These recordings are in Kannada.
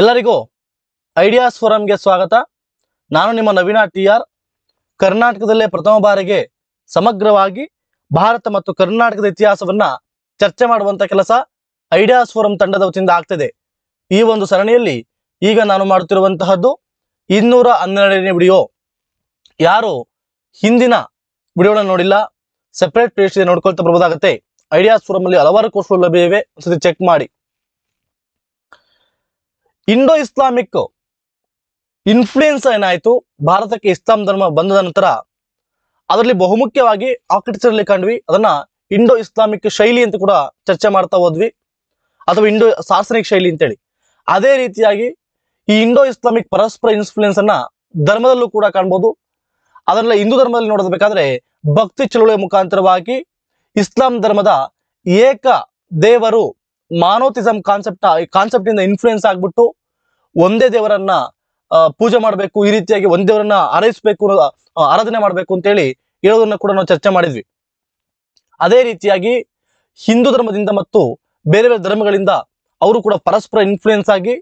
ಎಲ್ಲರಿಗೂ ಐಡಿಯಾಸ್ ಫೋರಂಗೆ ಸ್ವಾಗತ. ನಾನು ನಿಮ್ಮ ನವೀನ ಟಿ.ಆರ್. ಕರ್ನಾಟಕದಲ್ಲೇ ಪ್ರಥಮ ಬಾರಿಗೆ ಸಮಗ್ರವಾಗಿ ಭಾರತ ಮತ್ತು ಕರ್ನಾಟಕದ ಇತಿಹಾಸವನ್ನ ಚರ್ಚೆ ಮಾಡುವಂತ ಕೆಲಸ ಐಡಿಯಾಸ್ ಫೋರಂ ತಂಡದ ವತಿಯಿಂದ ಆಗ್ತಿದೆ. ಈ ಒಂದು ಸರಣಿಯಲ್ಲಿ ಈಗ ನಾನು ಮಾಡುತ್ತಿರುವಂತಹದ್ದು 212ನೇ ವಿಡಿಯೋ. ಯಾರು ಹಿಂದಿನ ವಿಡಿಯೋಗಳನ್ನು ನೋಡಿಲ್ಲ, ಸೆಪರೇಟ್ ಪ್ಲೇಸ್ ನೋಡ್ಕೊಳ್ತಾ ಬರಬಹುದಾಗುತ್ತೆ. ಐಡಿಯಾಸ್ ಫೋರಂ ಅಲ್ಲಿ ಹಲವಾರು ಕೋರ್ಸ್ಗಳು ಲಭ್ಯವಿವೆ, ಒಂದ್ಸತಿ ಚೆಕ್ ಮಾಡಿ. ಇಂಡೋ ಇಸ್ಲಾಮಿಕ್ ಇನ್ಫ್ಲೂಯೆನ್ಸ್ ಏನಾಯ್ತು, ಭಾರತಕ್ಕೆ ಇಸ್ಲಾಂ ಧರ್ಮ ಬಂದ ನಂತರ ಅದರಲ್ಲಿ ಬಹುಮುಖ್ಯವಾಗಿ ಆರ್ಕಿಟೆಕ್ಚರ್ ಅಲ್ಲಿ ಕಂಡ್ವಿ. ಅದನ್ನ ಇಂಡೋ ಇಸ್ಲಾಮಿಕ್ ಶೈಲಿ ಅಂತ ಕೂಡ ಚರ್ಚೆ ಮಾಡ್ತಾ ಹೋದ್ವಿ, ಅಥವಾ ಇಂಡೋ ಸಾರ್ಸನಿಕ್ ಶೈಲಿ ಅಂತೇಳಿ. ಅದೇ ರೀತಿಯಾಗಿ ಈ ಇಂಡೋ ಇಸ್ಲಾಮಿಕ್ ಪರಸ್ಪರ ಇನ್ಫ್ಲೂಯೆನ್ಸ್ ಅನ್ನ ಧರ್ಮದಲ್ಲೂ ಕೂಡ ಕಾಣ್ಬೋದು. ಅದರಲ್ಲಿ ಹಿಂದೂ ಧರ್ಮದಲ್ಲಿ ನೋಡಬೇಕಾದ್ರೆ ಭಕ್ತಿ ಚಳುವಳಿಯ ಮುಖಾಂತರವಾಗಿ ಇಸ್ಲಾಂ ಧರ್ಮದ ಏಕ ದೇವರು ಮಾನೋತಿಸಮ್ ಕಾನ್ಸೆಪ್ಟ್ ಇಂದ ಇನ್ಫ್ಲೂಯೆನ್ಸ್ ಆಗ್ಬಿಟ್ಟು ಒಂದೇ ದೇವರನ್ನ ಪೂಜೆ ಮಾಡಬೇಕು, ಈ ರೀತಿಯಾಗಿ ಒಂದೇ ದೇವರನ್ನ ಆರೈಸಬೇಕು, ಆರಾಧನೆ ಮಾಡಬೇಕು ಅಂತೇಳಿ ಹೇಳೋದನ್ನ ಕೂಡ ನಾವು ಚರ್ಚೆ ಮಾಡಿದ್ವಿ. ಅದೇ ರೀತಿಯಾಗಿ ಹಿಂದೂ ಧರ್ಮದಿಂದ ಮತ್ತು ಬೇರೆ ಬೇರೆ ಧರ್ಮಗಳಿಂದ ಅವರು ಕೂಡ ಪರಸ್ಪರ ಇನ್ಫ್ಲೂಯೆನ್ಸ್ ಆಗಿ,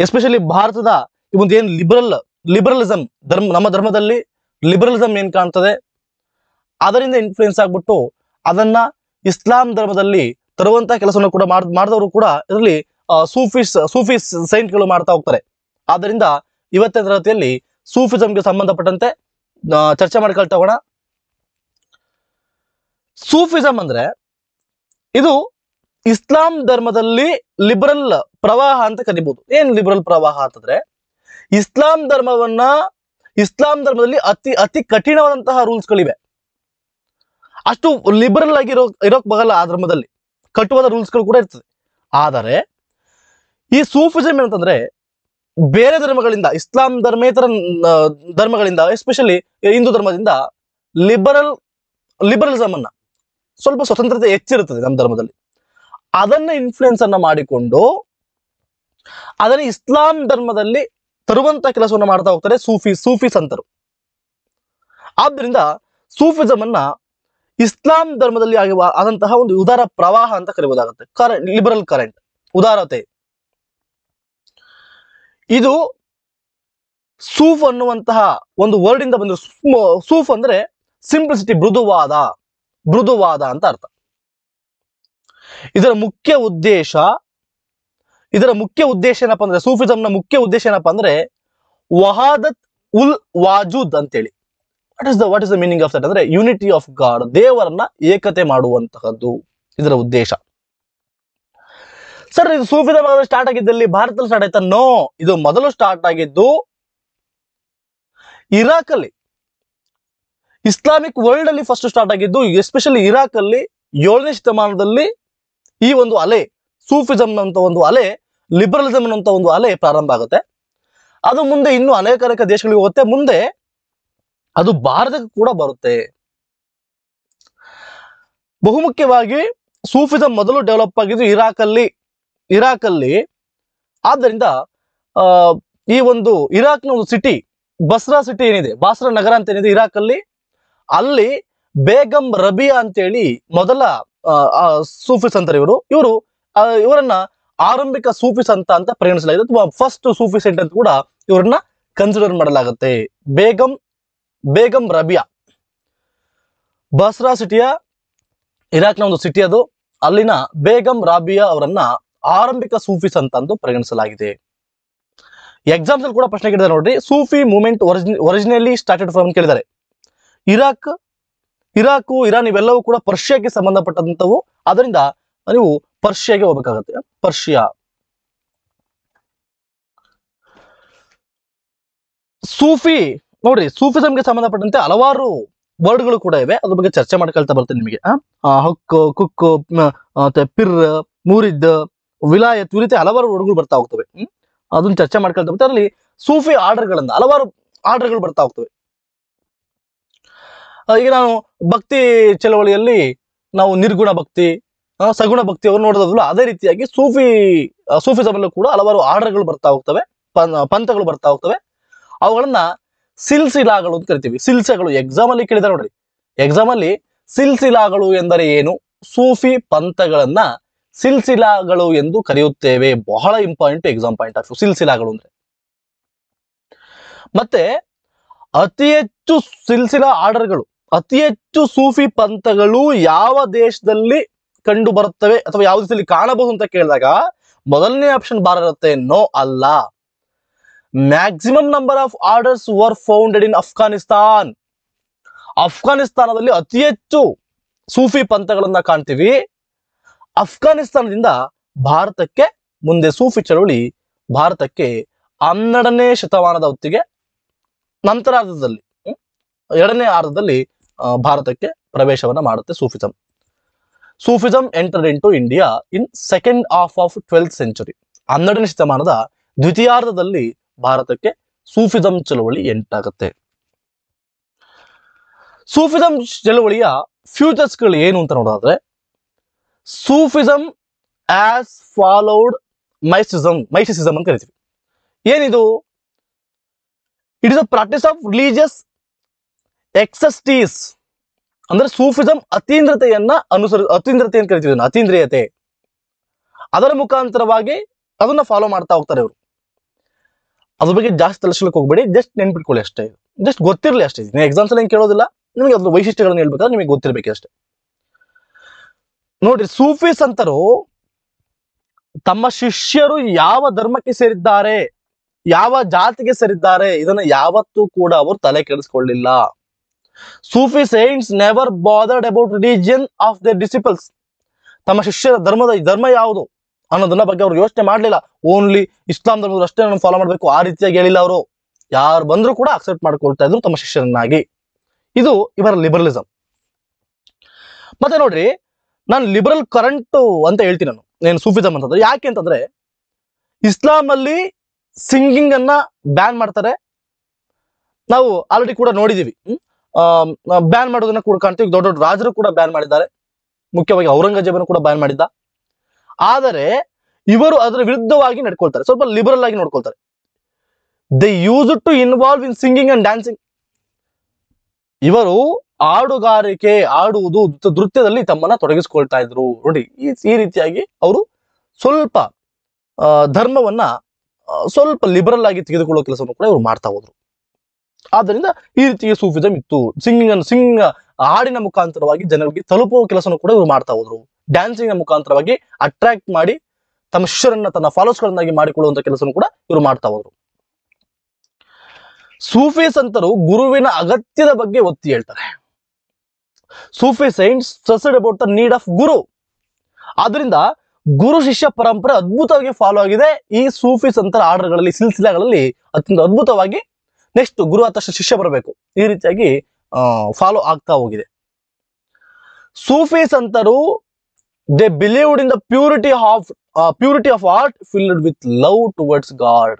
ಎಸ್ಪೆಷಲಿ ಭಾರತದ ಈ ಒಂದು ಏನು ಲಿಬರಲಿಸಮ್ ನಮ್ಮ ಧರ್ಮದಲ್ಲಿ ಲಿಬರಲಿಸಮ್ ಏನ್ ಕಾಣ್ತದೆ ಅದರಿಂದ ಇನ್ಫ್ಲೂಯೆನ್ಸ್ ಆಗ್ಬಿಟ್ಟು ಅದನ್ನ ಇಸ್ಲಾಂ ಧರ್ಮದಲ್ಲಿ ತರುವಂತಹ ಕೆಲಸವನ್ನು ಕೂಡ ಮಾಡಿದವರು ಕೂಡ ಇದರಲ್ಲಿ ಸೂಫಿ ಸೈಂಟ್ಗಳು ಮಾಡ್ತಾ ಹೋಗ್ತಾರೆ. ಆದ್ದರಿಂದ ಇವತ್ತಿನ ತರಗತಿಯಲ್ಲಿ ಸೂಫಿಸಂಗೆ ಸಂಬಂಧಪಟ್ಟಂತೆ ಚರ್ಚೆ ಮಾಡ್ಕೊಳ್ತಾ ಹೋಗೋಣ. ಸೂಫಿಸಂ ಅಂದ್ರೆ ಇದು ಇಸ್ಲಾಂ ಧರ್ಮದಲ್ಲಿ ಲಿಬರಲ್ ಪ್ರವಾಹ ಅಂತ ಕರಿಬಹುದು. ಏನ್ ಲಿಬರಲ್ ಪ್ರವಾಹ ಅಂತಂದ್ರೆ, ಇಸ್ಲಾಂ ಧರ್ಮದಲ್ಲಿ ಅತಿ ಕಠಿಣವಾದಂತಹ ರೂಲ್ಸ್ಗಳಿವೆ. ಅಷ್ಟು ಲಿಬರಲ್ ಆಗಿ ಇರೋಕ್ ಬಗಲ್ಲ. ಆ ಧರ್ಮದಲ್ಲಿ ಕಟ್ಟುವಾದ ರೂಲ್ಸ್ಗಳು ಕೂಡ ಇರ್ತದೆ. ಆದರೆ ಈ ಸೂಫಿಸಂ ಏನಂತಂದ್ರೆ ಬೇರೆ ಧರ್ಮಗಳಿಂದ, ಇಸ್ಲಾಂ ಧರ್ಮೇತರ ಧರ್ಮಗಳಿಂದ, ಎಸ್ಪೆಷಲಿ ಹಿಂದೂ ಧರ್ಮದಿಂದ ಲಿಬರಲಿಸಮ್ ಅನ್ನ ಸ್ವಲ್ಪ ಸ್ವತಂತ್ರತೆ ಹೆಚ್ಚಿರುತ್ತದೆ ನಮ್ಮ ಧರ್ಮದಲ್ಲಿ. ಅದನ್ನ ಇನ್ಫ್ಲೂಯೆನ್ಸ್ ಅನ್ನ ಮಾಡಿಕೊಂಡು ಅದನ್ನ ಇಸ್ಲಾಂ ಧರ್ಮದಲ್ಲಿ ತರುವಂತ ಕೆಲಸವನ್ನು ಮಾಡ್ತಾ ಹೋಗ್ತಾರೆ ಸೂಫಿ ಸಂತರು. ಆದ್ದರಿಂದ ಸೂಫಿಸಂ ಅನ್ನ ಇಸ್ಲಾಂ ಧರ್ಮದಲ್ಲಿ ಆದಂತಹ ಒಂದು ಉದಾರ ಪ್ರವಾಹ ಅಂತ ಕರೀಬಹುದಾಗುತ್ತೆ. Liberal current, ಉದಾರತೆ. ಇದು ಸೂಫ್ ಅನ್ನುವಂತಹ ಒಂದು ವರ್ಡ್ ಇಂದ ಬಂದಿರೋ. ಸೂಫ್ ಅಂದ್ರೆ ಸಿಂಪ್ಲಿಸಿಟಿ, ಮೃದುವಾದ ಅಂತ ಅರ್ಥ. ಇದರ ಮುಖ್ಯ ಉದ್ದೇಶ ಏನಪ್ಪಾ ಅಂದ್ರೆ, ಸೂಫಿಸಂನ ಮುಖ್ಯ ಉದ್ದೇಶ ಏನಪ್ಪಾ ಅಂದ್ರೆ ವಹಾದತ್ ಉಲ್ ವಾಜೂದ್ ಅಂತೇಳಿ. What is the meaning of that ಅಂದ್ರೆ ಯೂನಿಟಿ ಆಫ್ ಗಾಡ್, ದೇವರನ್ನ ಏಕತೆ ಮಾಡುವಂತಹದ್ದು ಇದರ ಉದ್ದೇಶ. ಸರ್, ಇದು ಸೂಫಿಸಂ ಸ್ಟಾರ್ಟ್ ಆಗಿದ್ದಲ್ಲಿ ಭಾರತದಲ್ಲಿ ಸ್ಟಾರ್ಟ್ ಆಯ್ತಾ? ನೋ, ಇದು ಮೊದಲು ಸ್ಟಾರ್ಟ್ ಆಗಿದ್ದು ಇರಾಕ್ ಅಲ್ಲಿ. ಇಸ್ಲಾಮಿಕ್ ವರ್ಲ್ಡ್ ಅಲ್ಲಿ ಫಸ್ಟ್ ಸ್ಟಾರ್ಟ್ ಆಗಿದ್ದು, ಎಸ್ಪೆಷಲಿ ಇರಾಕ್ ಅಲ್ಲಿ 7ನೇ ಶತಮಾನದಲ್ಲಿ ಈ ಒಂದು ಅಲೆ, ಸೂಫಿಸಂ ಅಂತ ಒಂದು ಅಲೆ, ಲಿಬರಲಿಸಂ ಅಂತ ಒಂದು ಅಲೆ ಪ್ರಾರಂಭ ಆಗುತ್ತೆ. ಅದು ಮುಂದೆ ಇನ್ನೂ ಅನೇಕ ದೇಶಗಳಿಗೆ ಹೋಗುತ್ತೆ. ಮುಂದೆ ಅದು ಭಾರತಕ್ಕೆ ಕೂಡ ಬರುತ್ತೆ. ಬಹುಮುಖ್ಯವಾಗಿ ಸೂಫಿಸಂ ಮೊದಲು ಡೆವಲಪ್ ಆಗಿದ್ದು ಇರಾಕ್ ಅಲ್ಲಿ. ಆದ್ದರಿಂದ ಈ ಒಂದು ಇರಾಕ್ನ ಒಂದು ಸಿಟಿ, ಬಸ್ರಾ ಸಿಟಿ ಏನಿದೆ, ಬಾಸ್ರಾ ನಗರ ಅಂತ ಏನಿದೆ ಇರಾಕ್ ಅಲ್ಲಿ ಬೇಗಂ ರಬಿಯಾ ಅಂತೇಳಿ ಮೊದಲ ಸೂಫಿ ಸಂತರು. ಇವರನ್ನ ಆರಂಭಿಕ ಸೂಫಿ ಸಂತ ಅಂತ ಪರಿಗಣಿಸಲಾಗಿದೆ, ಅಥವಾ ಫಸ್ಟ್ ಸೂಫಿ ಸೆಂಟ್ ಅಂತ ಕೂಡ ಇವರನ್ನ ಕನ್ಸಿಡರ್ ಮಾಡಲಾಗುತ್ತೆ. ಬೇಗಂ ರಬಿಯಾ, ಬಸ್ರಾ ಸಿಟಿಯ ಇರಾಕ್ನ ಒಂದು ಸಿಟಿ ಅದು. ಅಲ್ಲಿನ ಬೇಗಂ ರಾಬಿಯಾ ಅವರನ್ನ ಆರಂಭಿಕ ಸೂಫಿ ಸಂತ ಅಂತ ಪರಿಗಣಿಸಲಾಗಿದೆ. ಎಕ್ಸಾಮ್ಸ್ ಅಲ್ಲಿ ಕೂಡ ಪ್ರಶ್ನೆ ಕೇಳಿದ್ದಾರೆ ನೋಡ್ರಿ, ಸೂಫಿ ಮೂವ್ಮೆಂಟ್ ಒರಿಜಿನಲಿ ಸ್ಟಾರ್ಟೆಡ್ ಫ್ರಮ್ ಕೇಳಿದ್ದಾರೆ. ಇರಾಕು, ಇರಾನ್ ಇವೆಲ್ಲವೂ ಕೂಡ ಪರ್ಷಿಯಾಗೆ ಸಂಬಂಧಪಟ್ಟಂತವು. ಅದರಿಂದ ನೀವು ಪರ್ಷಿಯಾಗೆ ಹೋಗ್ಬೇಕಾಗತ್ತೆ. ಪರ್ಷಿಯಾ. ಸೂಫಿ ನೋಡ್ರಿ, ಸೂಫಿಸಂಗೆ ಸಂಬಂಧಪಟ್ಟಂತೆ ಹಲವಾರು ವರ್ಡ್ಗಳು ಕೂಡ ಇವೆ. ಅದ್ರ ಬಗ್ಗೆ ಚರ್ಚೆ ಮಾಡ್ಕೊಳ್ತಾ ಬರ್ತೇನೆ ನಿಮಗೆ. ಹಕ್ಕು, ಕುಕ್ಕು, ಪಿರ್, ಮೂರಿದ್, ವಿಲಾಯತ್, ಈ ರೀತಿ ಹಲವಾರು ವರ್ಡ್ಗಳು ಬರ್ತಾ ಹೋಗ್ತವೆ. ಅದನ್ನ ಚರ್ಚೆ ಮಾಡ್ಕೊಳ್ತಾ ಬರ್ತೇವೆ. ಅದರಲ್ಲಿ ಸೂಫಿ ಹಲವಾರು ಆರ್ಡರ್ಗಳು ಬರ್ತಾ ಹೋಗ್ತವೆ. ಈಗ ನಾವು ಭಕ್ತಿ ಚಳವಳಿಯಲ್ಲಿ ನಾವು ನಿರ್ಗುಣ ಭಕ್ತಿ, ಸಗುಣ ಭಕ್ತಿ ಅವರು ನೋಡೋದಲ್ಲ, ಅದೇ ರೀತಿಯಾಗಿ ಸೂಫಿಸಮಲ್ಲೂ ಕೂಡ ಹಲವಾರು ಆರ್ಡರ್ಗಳು ಬರ್ತಾ ಹೋಗ್ತವೆ, ಪಂಥಗಳು ಬರ್ತಾ ಹೋಗ್ತವೆ. ಅವುಗಳನ್ನ ಸಿಲ್ಸಿಲಾಗಳು ಅಂತ ಕರಿತೀವಿ. ಸಿಲ್ಸೆಗಳು ಎಕ್ಸಾಮ್ ಅಲ್ಲಿ ಕೇಳಿದಾರೆ ನೋಡ್ರಿ. ಎಕ್ಸಾಮ್ ಅಲ್ಲಿ ಸಿಲ್ಸಿಲಾಗಳು ಎಂದರೆ ಏನು? ಸೂಫಿ ಪಂಥಗಳನ್ನ ಸಿಲ್ಸಿಲಾಗಳು ಎಂದು ಕರೆಯುತ್ತೇವೆ. ಬಹಳ important exam point of view ಸಿಲ್ಸಿಲಾಗಳು ಅಂದ್ರೆ. ಮತ್ತೆ ಅತಿ ಹೆಚ್ಚು ಸಿಲ್ಸಿಲಾ ಆರ್ಡರ್ಗಳು, ಅತಿ ಹೆಚ್ಚು ಸೂಫಿ ಪಂಥಗಳು ಯಾವ ದೇಶದಲ್ಲಿ ಕಂಡು ಬರುತ್ತವೆ ಅಥವಾ ಯಾವ ದೇಶದಲ್ಲಿ ಕಾಣಬಹುದು ಅಂತ ಕೇಳಿದಾಗ ಮೊದಲನೇ ಆಪ್ಷನ್ ಇರುತ್ತೆ. ನೋ ಅಲ್ಲ. Maximum number of orders were founded in Afghanistan. ಅಫ್ಘಾನಿಸ್ತಾನದಲ್ಲಿ ಅತಿ ಹೆಚ್ಚು ಸೂಫಿ ಪಂಥಗಳನ್ನ ಕಾಣ್ತೀವಿ. ಅಫ್ಘಾನಿಸ್ತಾನದಿಂದ ಭಾರತಕ್ಕೆ ಮುಂದೆ ಸೂಫಿ ಚಳವಳಿ ಭಾರತಕ್ಕೆ 12ನೇ ಶತಮಾನದ ಹೊತ್ತಿಗೆ ನಂತರಾರ್ಧದಲ್ಲಿ 2ನೇ ಅರ್ಧದಲ್ಲಿ ಭಾರತಕ್ಕೆ ಪ್ರವೇಶವನ್ನ ಮಾಡುತ್ತೆ Sufism. Sufism entered into India in second half of 12th century. 12ನೇ ಶತಮಾನದ ದ್ವಿತೀಯಾರ್ಧದಲ್ಲಿ ಭಾರತಕ್ಕೆ ಸೂಫಿಸಂ ಚಳವಳಿ ಎಂಟಾಗುತ್ತೆ. ಸೂಫಿಸಂ ಚಳವಳಿಯ ಫ್ಯೂಚರ್ಸ್ಗಳು ಏನು ಅಂತ ನೋಡೋದಾದ್ರೆ, ಸೂಫಿಸಂ ಆಸ್ ಫಾಲೋಡ್ ಮೈಸ್ಟಿಸಿಸಂ ಅಂತ ಕರಿತೀವಿ. ಏನಿದು? It is a practice of religious ecstasies. ಅಂದ್ರೆ ಸೂಫಿಸಂ ಅತೀಂದ್ರತೆಯನ್ನು ಕರಿತೀವಿ. ಅತೀಂದ್ರಿಯತೆ, ಅದರ ಮುಖಾಂತರವಾಗಿ ಅದನ್ನ ಫಾಲೋ ಮಾಡ್ತಾ ಹೋಗ್ತಾರೆ ಇವರು. ಅದ್ರ ಬಗ್ಗೆ ಜಾಸ್ತಿ ತಲೆಸ್ಲಿಕ್ಕೆ ಹೋಗ್ಬೇಡಿ, ಜಸ್ಟ್ ನೆನ್ಪಿಟ್ಕೊಳ್ಳಿ ಅಷ್ಟೇ, ಜಸ್ಟ್ ಗೊತ್ತಿರಲಿ ಅಷ್ಟೇ. ನೀವು ಎಕ್ಸಾಮ್ಸ್ ಅಲ್ಲಿ ಕೇಳೋದಿಲ್ಲ, ನಿಮಗೆ ಅದ್ರ ವೈಶಿಷ್ಟ್ಯಗಳನ್ನು ಹೇಳ್ಬೇಕಾದ್ರೆ ನಿಮಗೆ ಗೊತ್ತಿರ್ಬೇಕಷ್ಟೇ. ನೋಡ್ರಿ, ಸೂಫಿ ಸಂತರು ತಮ್ಮ ಶಿಷ್ಯರು ಯಾವ ಧರ್ಮಕ್ಕೆ ಸೇರಿದ್ದಾರೆ, ಯಾವ ಜಾತಿಗೆ ಸೇರಿದ್ದಾರೆ, ಇದನ್ನ ಯಾವತ್ತೂ ಕೂಡ ಅವರು ತಲೆ ಕೆಡಿಸ್ಕೊಳ್ಳಿಲ್ಲ. Sufi saints never bothered about religion of their disciples. ತಮ್ಮ ಶಿಷ್ಯರ ಧರ್ಮ ಯಾವುದು ಅನ್ನೋದನ್ನ ಬಗ್ಗೆ ಅವ್ರು ಯೋಚನೆ ಮಾಡಲಿಲ್ಲ. ಓನ್ಲಿ ಇಸ್ಲಾಂ ಧರ್ಮದವರು ಅಷ್ಟೇ ನಾನು ಫಾಲೋ ಮಾಡಬೇಕು ಆ ರೀತಿಯಾಗಿ ಹೇಳಿಲ್ಲ ಅವರು. ಯಾರು ಬಂದ್ರು ಕೂಡ ಅಕ್ಸೆಪ್ಟ್ ಮಾಡ್ಕೊಳ್ತಾ ಇದ್ರು ತಮ್ಮ ಶಿಷ್ಯರನ್ನಾಗಿ. ಇದು ಇವರ ಲಿಬರಲಿಸಂ. ಮತ್ತೆ ನೋಡ್ರಿ, ನಾನು ಲಿಬರಲ್ ಕರೆಂಟ್ ಅಂತ ಹೇಳ್ತೀನಿ ನಾನು ಸೂಫಿಸಂ ಅಂತಂದ್ರೆ. ಯಾಕೆ ಅಂತಂದ್ರೆ, ಇಸ್ಲಾಂ ಅಲ್ಲಿ ಸಿಂಗಿಂಗ್ ಅನ್ನ ಬ್ಯಾನ್ ಮಾಡ್ತಾರೆ. ನಾವು ಆಲ್ರೆಡಿ ಕೂಡ ನೋಡಿದೀವಿ. ಬ್ಯಾನ್ ಮಾಡೋದನ್ನ ಕೂಡ ಕಾಣ್ತೀವಿ. ದೊಡ್ಡ ದೊಡ್ಡ ರಾಜರು ಕೂಡ ಬ್ಯಾನ್ ಮಾಡಿದ್ದಾರೆ. ಮುಖ್ಯವಾಗಿ ಔರಂಗಜೇಬನು ಕೂಡ ಬ್ಯಾನ್ ಮಾಡಿದ್ದ. ಆದರೆ ಇವರು ಅದರ ವಿರುದ್ಧವಾಗಿ ನಡ್ಕೊಳ್ತಾರೆ, ಸ್ವಲ್ಪ ಲಿಬರಲ್ ಆಗಿ ನೋಡ್ಕೊಳ್ತಾರೆ. They use to involve in singing and dancing. ಇವರು ಹಾಡುಗಾರಿಕೆ, ಆಡುವುದು, ನೃತ್ಯದಲ್ಲಿ ತಮ್ಮನ್ನ ತೊಡಗಿಸ್ಕೊಳ್ತಾ ಇದ್ರು. ನೋಡಿ, ಈ ರೀತಿಯಾಗಿ ಅವರು ಸ್ವಲ್ಪ ಧರ್ಮವನ್ನ ಸ್ವಲ್ಪ ಲಿಬರಲ್ ಆಗಿ ತೆಗೆದುಕೊಳ್ಳೋ ಕೆಲಸವನ್ನು ಕೂಡ ಇವರು ಮಾಡ್ತಾ ಹೋದ್ರು. ಆದ್ದರಿಂದ ಈ ರೀತಿಯ ಸೂಫಿಸಂ ಇತ್ತು. ಸಿಂಗಿಂಗ್ ಹಾಡಿನ ಮುಖಾಂತರವಾಗಿ ಜನರಿಗೆ ತಲುಪುವ ಕೆಲಸವನ್ನು ಕೂಡ ಇವರು ಮಾಡ್ತಾ ಹೋದ್ರು. ಡ್ಯಾನ್ಸಿಂಗ್ ಮುಖಾಂತರವಾಗಿ ಅಟ್ರಾಕ್ಟ್ ಮಾಡಿ ತಮ್ಮ ಶಿಷ್ಯರನ್ನ ತನ್ನ ಫಾಲೋವರ್ಸ್ಗಳನ್ನಾಗಿ ಮಾಡಿಕೊಳ್ಳುವಂತ ಕೆಲಸವನ್ನು ಕೂಡ ಇವರು ಮಾಡ್ತಾ ಹೋದ್ರು. ಸೂಫಿ ಸಂತರು ಗುರುವಿನ ಅಗತ್ಯದ ಬಗ್ಗೆ ಒತ್ತಿ ಹೇಳ್ತಾರೆ. Sufi saints stressed about the need of guru. ಆದ್ರಿಂದ ಗುರು ಶಿಷ್ಯ ಪರಂಪರೆ ಅದ್ಭುತವಾಗಿ ಫಾಲೋ ಆಗಿದೆ ಈ ಸೂಫಿ ಸಂತರ ಆರ್ಡರ್ಗಳಲ್ಲಿ, ಸಿಲ್ಸಿಲಾಗಳಲ್ಲಿ ಅತ್ಯಂತ ಅದ್ಭುತವಾಗಿ. ನೆಕ್ಸ್ಟ್ ಗುರು ಆದ ತಕ್ಷಣ ಶಿಷ್ಯ ಬರಬೇಕು, ಈ ರೀತಿಯಾಗಿ ಫಾಲೋ ಆಗ್ತಾ ಹೋಗಿದೆ. ಸೂಫಿ ಸಂತರು they believed in the purity of heart filled with love towards God.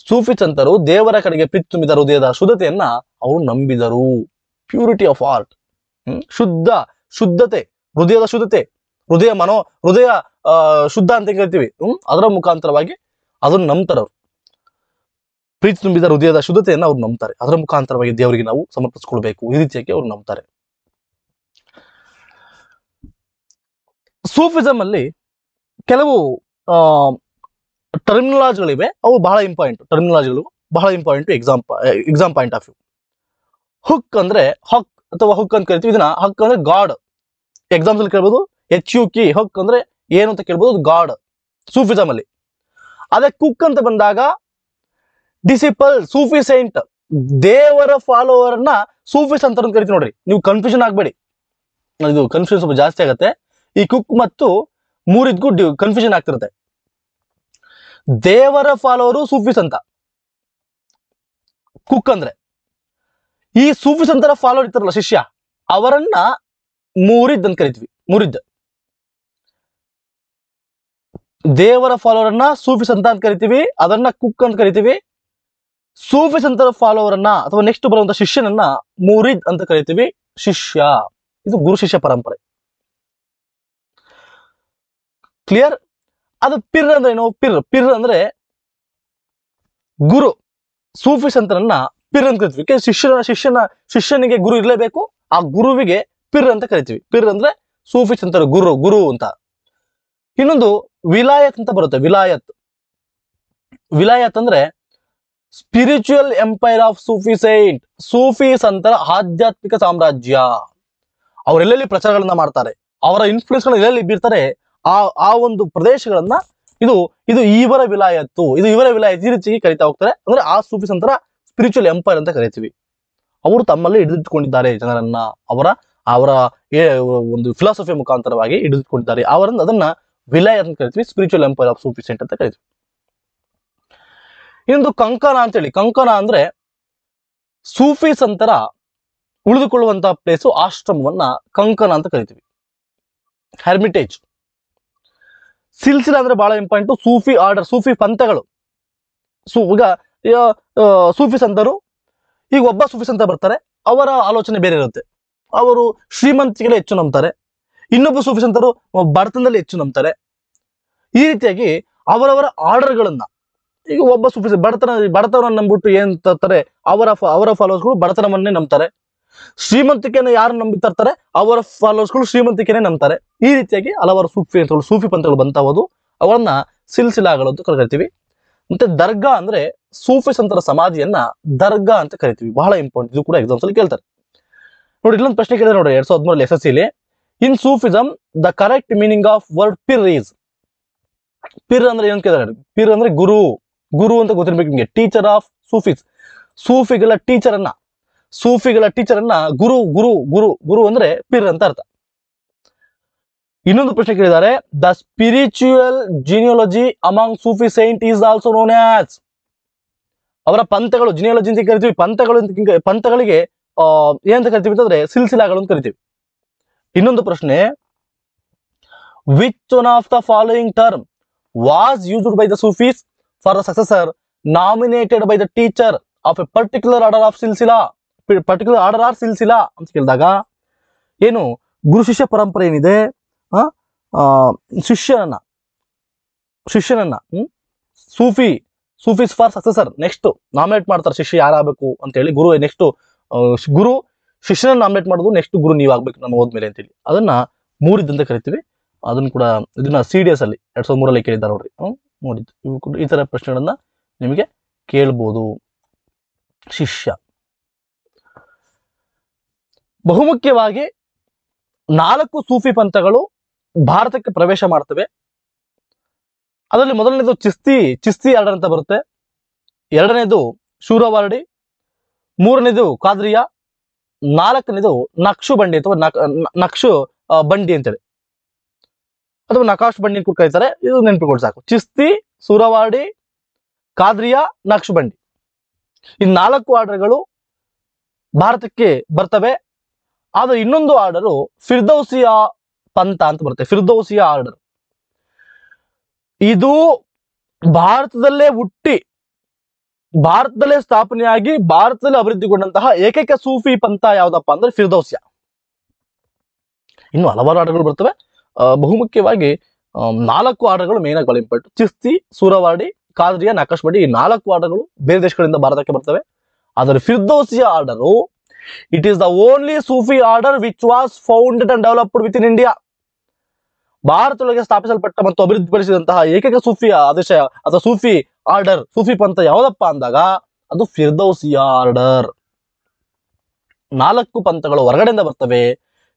ಸೂಫಿ ಸಂತರು ದೇವರ ಕಡೆಗೆ ಪ್ರೀತಿ ತುಂಬಿದ ಹೃದಯದ ಶುದ್ಧತೆಯನ್ನ ಅವರು ನಂಬಿದರು. ಪ್ಯೂರಿಟಿ ಆಫ್ ಆರ್ಟ್, ಶುದ್ಧತೆ, ಹೃದಯದ ಶುದ್ಧತೆ, ಹೃದಯ ಶುದ್ಧ ಅಂತ ಕರಿತೀವಿ. ಅದರ ಮುಖಾಂತರವಾಗಿ ಅದನ್ನು ನಂಬ್ತಾರೆ ಅವರು. ಪ್ರೀತಿ ತುಂಬಿದ ಹೃದಯದ ಶುದ್ಧತೆಯನ್ನು ಅವ್ರು ನಂಬ್ತಾರೆ. ಅದರ ಮುಖಾಂತರವಾಗಿ ದೇವರಿಗೆ ನಾವು ಸಮರ್ಪಿಸ್ಕೊಳ್ಬೇಕು, ಈ ರೀತಿಯಾಗಿ ಅವ್ರು ನಂಬ್ತಾರೆ. ಸೂಫಿಸಂ ಅಲ್ಲಿ ಕೆಲವು ಟರ್ಮಿನಾಲಜಿಗಳಿವೆ, ಅವು ಬಹಳ important exam point of view. Hook ಅಂದ್ರೆ ಹಕ್ ಅಥವಾ ಹುಕ್ ಅಂತ ಕರಿತೀವಿ. ಇದನ್ನ ಹಕ್ ಅಂದ್ರೆ ಗಾಡ್. ಎಕ್ಸಾಮ್ಸ್ ಅಲ್ಲಿ ಕೇಳ್ಬೋದು. HUK ಹಕ್ ಅಂದ್ರೆ ಏನು ಅಂತ ಕೇಳ್ಬೋದು, ಗಾಡ್ ಸೂಫಿಸಂ ಅಲ್ಲಿ. ಅದೇ ಕುಕ್ ಅಂತ ಬಂದಾಗ ಡಿಸಿಪಲ್, ಸೂಫಿ ಸೈಂಟ್, ದೇವರ ಫಾಲೋವರ್ ಅನ್ನ ಸೂಫಿ ಸಂತರ ಅಂತ ಕರಿತೀವಿ. ನೋಡ್ರಿ, ನೀವು ಕನ್ಫ್ಯೂಷನ್ ಆಗ್ಬೇಡಿ, ಇದು ಕನ್ಫ್ಯೂಷನ್ ಸ್ವಲ್ಪ ಜಾಸ್ತಿ ಆಗುತ್ತೆ. ಈ ಕುಕ್ ಮತ್ತು ಮೂರಿದ್ಗೂ ಕನ್ಫ್ಯೂಷನ್ ಆಗ್ತಿರುತ್ತೆ. ದೇವರ ಫಾಲೋವರು ಸೂಫಿ ಸಂತ, ಕುಕ್ ಅಂದ್ರೆ. ಈ ಸೂಫಿ ಸಂತರ ಫಾಲೋವರ್ ಇರ್ತಾರಲ್ಲ ಶಿಷ್ಯ, ಅವರನ್ನ ಮೂರಿದ್ ಅಂತ ಕರಿತೀವಿ. ಮೂರಿದ್ ದೇವರ ಫಾಲೋವರ್ ಅನ್ನ ಸೂಫಿ ಸಂತ ಅಂತ ಕರಿತೀವಿ, ಅದನ್ನ ಕುಕ್ ಅಂತ ಕರಿತೀವಿ. ಸೂಫಿ ಸಂತರ ಫಾಲೋವರ್ ಅನ್ನ ಅಥವಾ ನೆಕ್ಸ್ಟ್ ಬರುವಂತ ಶಿಷ್ಯನನ್ನ ಮೂರಿದ್ ಅಂತ ಕರಿತೀವಿ, ಶಿಷ್ಯ. ಇದು ಗುರು ಶಿಷ್ಯ ಪರಂಪರೆ. ಕ್ಲಿಯರ್? ಅದು ಪಿರ್ ಅಂದ್ರೆ ಏನು? ಪಿರ್ ಅಂದ್ರೆ ಗುರು. ಸೂಫಿ ಸಂತರನ್ನ ಪಿರ್ ಅಂತ ಕರಿತೀವಿ. ಶಿಷ್ಯನಿಗೆ ಗುರು ಇರಲೇಬೇಕು. ಆ ಗುರುವಿಗೆ ಪಿರ್ ಅಂತ ಕರಿತೀವಿ. ಪಿರ್ ಅಂದ್ರೆ ಸೂಫಿ ಸಂತರ ಗುರು ಅಂತ. ಇನ್ನೊಂದು ವಿಲಾಯತ್ ಅಂತ ಬರುತ್ತೆ. ವಿಲಾಯತ್ ಅಂದ್ರೆ spiritual empire of Sufi saint. ಸೂಫಿ ಸಂತರ ಆಧ್ಯಾತ್ಮಿಕ ಸಾಮ್ರಾಜ್ಯ. ಅವರೆಲ್ಲೆಲ್ಲಿ ಪ್ರಚಾರಗಳನ್ನ ಮಾಡ್ತಾರೆ, ಅವರ ಇನ್ಫ್ಲೂಯೆನ್ಸ್ ಎಲ್ಲೆಲ್ಲಿ ಬೀರ್ತಾರೆ, ಆ ಒಂದು ಪ್ರದೇಶಗಳನ್ನ ಇದು ಇದು ಇವರ ವಿಲಾಯತ್ತು, ಈ ರೀತಿಯಾಗಿ ಕರಿತಾ ಹೋಗ್ತಾರೆ. ಅಂದ್ರೆ ಆ ಸೂಫಿ ಸಂತರ ಸ್ಪಿರಿಚುವಲ್ ಎಂಪೈರ್ ಅಂತ ಕರಿತೀವಿ. ಅವರು ತಮ್ಮಲ್ಲಿ ಹಿಡಿದಿಟ್ಕೊಂಡಿದ್ದಾರೆ ಜನರನ್ನ, ಅವರ ಒಂದು ಫಿಲಾಸಫಿ ಮುಖಾಂತರವಾಗಿ ಹಿಡಿದಿಟ್ಕೊಂಡಿದ್ದಾರೆ. ಅದನ್ನ ವಿಲಾಯತ್ ಅಂತ ಕರಿತೀವಿ, spiritual empire of Sufi Saint ಅಂತ ಕರಿತೀವಿ. ಇನ್ನೊಂದು ಕಂಕನ ಅಂತೇಳಿ. ಕಂಕನ ಅಂದ್ರೆ ಸೂಫಿ ಸಂತರ ಉಳಿದುಕೊಳ್ಳುವಂತಹ ಪ್ಲೇಸು, ಆಶ್ರಮವನ್ನ ಕಂಕನ ಅಂತ ಕರಿತೀವಿ, ಹೆರ್ಮಿಟೇಜ್. ಸಿಲ್ಸಿಲಾ ಅಂದ್ರೆ ಬಹಳ ಇಂಪಾರ್ಟೆಂಟ್. ಸೂಫಿ ಆರ್ಡರ್, ಸೂಫಿ ಪಂಥಗಳು. ಈಗ ಸೂಫಿ ಸಂತರು, ಈಗ ಒಬ್ಬ ಸೂಫಿ ಸಂತ ಬರ್ತಾರೆ, ಅವರ ಆಲೋಚನೆ ಬೇರೆ ಇರುತ್ತೆ. ಅವರು ಶ್ರೀಮಂತಿಕೆಯಲ್ಲಿ ಹೆಚ್ಚು ನಂಬ್ತಾರೆ, ಇನ್ನೊಬ್ಬ ಸೂಫಿ ಸಂತರು ಬಡತನದಲ್ಲಿ ಹೆಚ್ಚು ನಂಬ್ತಾರೆ. ಈ ರೀತಿಯಾಗಿ ಅವರವರ ಆರ್ಡರ್ಗಳನ್ನ, ಈಗ ಒಬ್ಬ ಸೂಫಿ ಬಡತನವನ್ನು ನಂಬಿಟ್ಟು ಏನ್ ತರ್ತಾರೆ, ಅವರ ಫಾಲೋವರ್ಸ್ಗಳು ಬಡತನವನ್ನೇ ನಂಬ್ತಾರೆ. ಶ್ರೀಮಂತಿಕೆಯನ್ನು ಯಾರು ನಂಬುತ್ತಾ ಇರ್ತಾರೆ, ಅವರ ಫಾಲೋವರ್ಸ್ಗಳು ಶ್ರೀಮಂತಿಕೆನೇ ನಂಬ್ತಾರೆ. ಈ ರೀತಿಯಾಗಿ ಹಲವಾರು ಸೂಫಿ ಪಂಥಗಳು ಬಂತಾ ಹೋದು, ಅವರನ್ನ ಸಿಲ್ಸಿಲಾಗಳು ಅಂತ ಕರಿತೀವಿ. ಮತ್ತೆ ದರ್ಗಾ ಅಂದ್ರೆ ಸೂಫಿ ಸಂತರ ಸಮಾಧಿಯನ್ನ ದರ್ಗಾ ಅಂತ ಕರಿತೀವಿ. ಬಹಳ ಇಂಪಾರ್ಟೆಂಟ್, ಇದು ಕೂಡ ಎಕ್ಸಾಮ್ಸ್ ಅಲ್ಲಿ ಕೇಳ್ತಾರೆ. ನೋಡಿ, ಇಲ್ಲೊಂದು ಪ್ರಶ್ನೆ ಕೇಳಿದ್ರೆ ನೋಡಿ, 2013 SSC in Sufism the correct meaning of word pir is. ಪಿರ್ ಅಂದ್ರೆ ಏನ್ ಕೇಳಿದ್ರೆ, ಪಿರ್ ಅಂದ್ರೆ ಗುರು ಅಂತ ಗೊತ್ತಿರ್ಬೇಕು ನಿಮ್ಗೆ. ಟೀಚರ್ ಆಫ್ ಸೂಫೀಸ್, ಸೂಫಿಗಳ ಟೀಚರ್ ಅನ್ನ ಗುರು ಅಂದ್ರೆ ಪಿರ್ ಅಂತ ಅರ್ಥ. ಇನ್ನೊಂದು ಪ್ರಶ್ನೆ ಕೇಳಿದ್ದಾರೆ, the spiritual genealogy among Sufi saint is also known as. ಅವರ ಪಂಥಗಳು, ಜಿನಿಯಾಲಜಿ ಅಂತ ಕರಿತೀವಿ. ಪಂಥಗಳಿಗೆ ಏನಂತ ಕರಿತೀವಿ ಅಂತಂದ್ರೆ ಸಿಲ್ಸಿಲಾಗಳು ಅಂತ ಕರಿತೀವಿ. ಇನ್ನೊಂದು ಪ್ರಶ್ನೆ, which one of the following term was used by the Sufis for the successor nominated by the teacher of a particular order of silsila ಅಂತ ಕೇಳಿದಾಗ, ಏನು ಗುರು ಶಿಷ್ಯ ಪರಂಪರೆ ಏನಿದೆ, ಶಿಷ್ಯನನ್ನ Sufis for successor next nominate ಮಾಡ್ತಾರೆ. ಶಿಷ್ಯ ಯಾರಾಗಬೇಕು ಅಂತ ಹೇಳಿ, ಗುರು ಶಿಷ್ಯನ ನಾಮಿನೇಟ್ ಮಾಡೋದು, ನೆಕ್ಸ್ಟ್ ಗುರು ನೀವಾಗ್ಬೇಕು ನಾನು ಹೋದ್ಮೇಲೆ ಅಂತೇಳಿ, ಅದನ್ನ ಮೂರಿದ್ದಂತ ಕರಿತೀವಿ. ಅದನ್ನ ಕೂಡ ಇದನ್ನ CDS ಅಲ್ಲಿ 2003 ಕೇಳಿದ್ದಾರೆ ನೋಡ್ರಿ, ಮೂರಿದ್ದು. ಇವು ಕೂಡ ಈ ತರ ಪ್ರಶ್ನೆಗಳನ್ನ ನಿಮಗೆ ಕೇಳ್ಬೋದು. ಶಿಷ್ಯ ಬಹುಮುಖ್ಯವಾಗಿ 4 ಸೂಫಿ ಪಂಥಗಳು ಭಾರತಕ್ಕೆ ಪ್ರವೇಶ ಮಾಡ್ತವೆ. ಅದರಲ್ಲಿ ಮೊದಲನೇದು ಚಿಸ್ತಿ ಆರ್ಡರ್ ಅಂತ ಬರುತ್ತೆ, ಎರಡನೇದು ಶೂರವಾರ್ಡಿ, ಮೂರನೇದು ಕಾದ್ರಿಯಾ, ನಾಲ್ಕನೇದು ನಕ್ಷು ಬಂಡಿ ಅಥವಾ ನಕ್ಷು ಬಂಡಿ ಅಂತೇಳಿ, ಅಥವಾ ನಕಾಶ್ ಬಂಡಿ ಅಂತ ಕರೀತಾರೆ. ಇದು ನೆನಪಿಕೊಂಡು ಸಾಕು. ಚಿಸ್ತಿ, ಸೂರವಾರ್ಡಿ, ಕಾದ್ರಿಯಾ, ನಕ್ಷು ಬಂಡಿ, ಈ 4 ಆರ್ಡರ್ಗಳು ಭಾರತಕ್ಕೆ ಬರ್ತವೆ. ಆದ್ರೆ ಇನ್ನೊಂದು ಆರ್ಡರು ಫಿರ್ದೌಸಿಯಾ ಪಂಥ ಅಂತ ಬರುತ್ತೆ, ಫಿರ್ದೌಸಿಯಾ ಆರ್ಡರ್. ಇದು ಭಾರತದಲ್ಲೇ ಹುಟ್ಟಿ, ಭಾರತದಲ್ಲೇ ಸ್ಥಾಪನೆಯಾಗಿ, ಭಾರತದಲ್ಲಿ ಅಭಿವೃದ್ಧಿಗೊಂಡಂತಹ ಏಕೈಕ ಸೂಫಿ ಪಂಥ ಯಾವ್ದಪ್ಪ ಅಂದ್ರೆ ಫಿರ್ದೌಸಿಯಾ. ಇನ್ನು ಹಲವಾರು ಆರ್ಡರ್ಗಳು ಬರ್ತವೆ. ಬಹುಮುಖ್ಯವಾಗಿ 4 ಆರ್ಡರ್ಗಳು ಮೇನ್ ಆಗಿ ಇಂಪಾರ್ಟೆಂಟ್. ಚಿಸ್ತಿ, ಸೂರವಾರ್ಡಿ, ಕಾದ್ರಿಯಾ, ನಕಾಶ್ ಬಂಡಿ, ಈ 4 ಆರ್ಡರ್ಗಳು ಬೇರೆ ದೇಶಗಳಿಂದ ಭಾರತಕ್ಕೆ ಬರ್ತವೆ. ಆದರೆ Firdausia order, it is the only Sufi order which was founded and developed with in India. ಭಾರತದೊಳಗೆ ಸ್ಥಾಪಿಸಲ್ಪಟ್ಟ ಮತ್ತು ಅಭಿವೃದ್ಧಿಪಡಿಸಿದಂತಹ ಏಕೈಕ ಸೂಫಿ ಆದೇಶ ಅಥವಾ ಸೂಫಿ ಆರ್ಡರ್, ಸೂಫಿ ಪಂಥ ಯಾವ್ದಪ್ಪ ಅಂದಾಗ ಅದು ಫಿರ್ದೌಸಿಯಾ ಆರ್ಡರ್. 4 ಪಂಥಗಳು ಹೊರಗಡೆಯಿಂದ ಬರ್ತವೆ.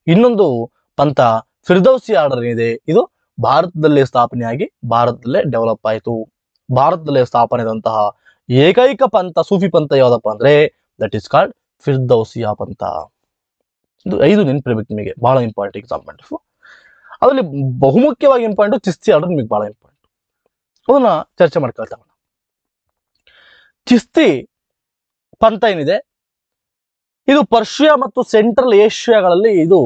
ಇನ್ನೊಂದು ಪಂಥ ಫಿರ್ದೌಸಿಯಾ ಆರ್ಡರ್ ಏನಿದೆ, ಇದು ಭಾರತದಲ್ಲೇ ಸ್ಥಾಪನೆಯಾಗಿ ಭಾರತದಲ್ಲೇ ಡೆವಲಪ್ ಆಯಿತು. ಭಾರತದಲ್ಲೇ ಸ್ಥಾಪನೆ ಆದಂತಹ ಏಕೈಕ ಪಂಥ, ಸೂಫಿ ಪಂಥ ಯಾವ್ದಪ್ಪ ಅಂದ್ರೆ ದಟ್ ಈಸ್ ಕಾಲ್ಡ್ ಫಿರ್ದೌಸಿಯಾ ಪಂಥ. ಇದು 5 ನೆನಪಿರ್ಬೇಕು ನಿಮಗೆ, ಬಹಳ ಇಂಪಾರ್ಟೆಂಟ್ ಎಕ್ಸಾಂಪಲ್. ಅದರಲ್ಲಿ ಬಹುಮುಖ್ಯವಾಗಿ ಇಂಪಾರ್ಟೆಂಟ್ ಚಿಸ್ತಿ ಆರ್ಡರ್, ನಿಮಗೆ ಬಹಳ ಇಂಪಾರ್ಟೆಂಟ್. ಅದನ್ನ ಚರ್ಚೆ ಮಾಡ್ಕೊಳ್ತಾ ಹೋಗೋಣ. ಚಿಸ್ತಿ ಪಂಥ ಏನಿದೆ, ಇದು ಪರ್ಷಿಯಾ ಮತ್ತು ಸೆಂಟ್ರಲ್ ಏಷ್ಯಾಗಳಲ್ಲಿ ಇದು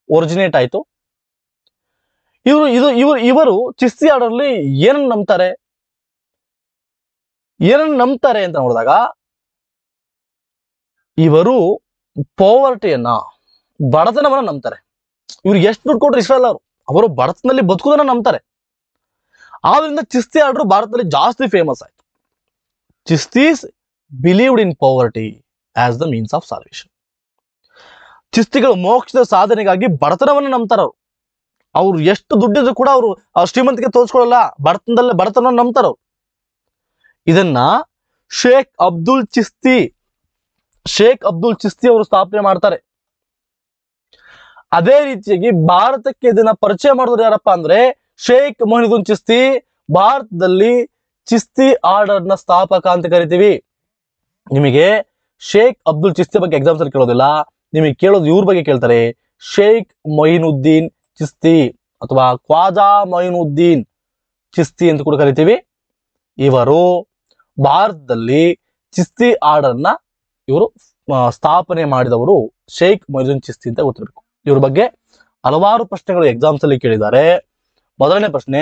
ಒರಿಜಿನೇಟ್ ಆಯಿತು. ಇವರು ಚಿಸ್ತಿ ಆರ್ಡರ್ಲಿ ಏನನ್ನು ನಂಬ್ತಾರೆ ಅಂತ ನೋಡಿದಾಗ, ಇವರು ಪಾವರ್ಟಿಯನ್ನ, ಬಡತನವನ್ನ ನಂಬ್ತಾರೆ. ಇವ್ರಿಗೆ ಎಷ್ಟು ದುಡ್ಡು ಕೊಟ್ಟರು ಇಷ್ಟ ಅಲ್ಲ, ಅವರು ಬಡತನದಲ್ಲಿ ಬದುಕುವುದನ್ನ ನಂಬ್ತಾರೆ. ಆದ್ರಿಂದ ಚಿಸ್ತಿ ಆರ್ಡರ್ ಭಾರತದಲ್ಲಿ ಜಾಸ್ತಿ ಫೇಮಸ್ ಆಯ್ತು. Chishtis believed in poverty as the means of salvation. ಚಿಸ್ತಿಗಳು ಮೋಕ್ಷದ ಸಾಧನೆಗಾಗಿ ಬಡತನವನ್ನು ನಂಬ್ತಾರ. ಅವ್ರು ಎಷ್ಟು ದುಡ್ಡಿದ್ರು ಕೂಡ ಅವರು ಶ್ರೀಮಂತಿಗೆ ತೋರಿಸ್ಕೊಳ್ಳಲ್ಲ, ಬಡತನ ನಂಬ್ತಾರ ಅವ್ರು. ಇದನ್ನ ಶೇಖ್ ಅಬ್ದುಲ್ ಚಿಸ್ತಿ ಅವರು ಸ್ಥಾಪನೆ ಮಾಡ್ತಾರೆ. ಅದೇ ರೀತಿಯಾಗಿ ಭಾರತಕ್ಕೆ ಇದನ್ನ ಪರಿಚಯ ಮಾಡಿದ್ರು ಯಾರಪ್ಪ ಅಂದ್ರೆ ಶೇಖ್ ಮೊಹಿನುದ್ದೀನ್ ಚಿಸ್ತಿ. ಭಾರತದಲ್ಲಿ ಚಿಸ್ತಿ ಆರ್ಡರ್ ನ ಸ್ಥಾಪಕ ಅಂತ ಕರಿತೀವಿ. ನಿಮಗೆ ಶೇಖ್ ಅಬ್ದುಲ್ ಚಿಸ್ತಿ ಬಗ್ಗೆ ಎಕ್ಸಾಮ್ಸ್ ಅಲ್ಲಿ ಕೇಳೋದಿಲ್ಲ, ನಿಮಗೆ ಕೇಳೋದು ಇವ್ರ ಬಗ್ಗೆ ಕೇಳ್ತಾರೆ, ಶೇಖ್ ಮೊಹಿನುದ್ದೀನ್ ಚಿಸ್ತಿ ಅಥವಾ ಖ್ವಾಜಾ ಮೊಹಿನುದ್ದೀನ್ ಚಿಸ್ತಿ ಅಂತ ಕೂಡ ಕರಿತೀವಿ. ಇವರು ಭಾರತದಲ್ಲಿ ಚಿಸ್ತಿ ಆರ್ಡರ್ ನ ಇವರು ಸ್ಥಾಪನೆ ಮಾಡಿದವರು ಶೇಖ್ ಮೊಹಿನುದ್ದೀನ್ ಚಿಸ್ತಿ ಅಂತ ಗೊತ್ತಿರಬೇಕು. ಇವ್ರ ಬಗ್ಗೆ ಹಲವಾರು ಪ್ರಶ್ನೆಗಳು ಎಕ್ಸಾಮ್ಸ್ ಅಲ್ಲಿ ಕೇಳಿದ್ದಾರೆ. ಮೊದಲನೇ ಪ್ರಶ್ನೆ,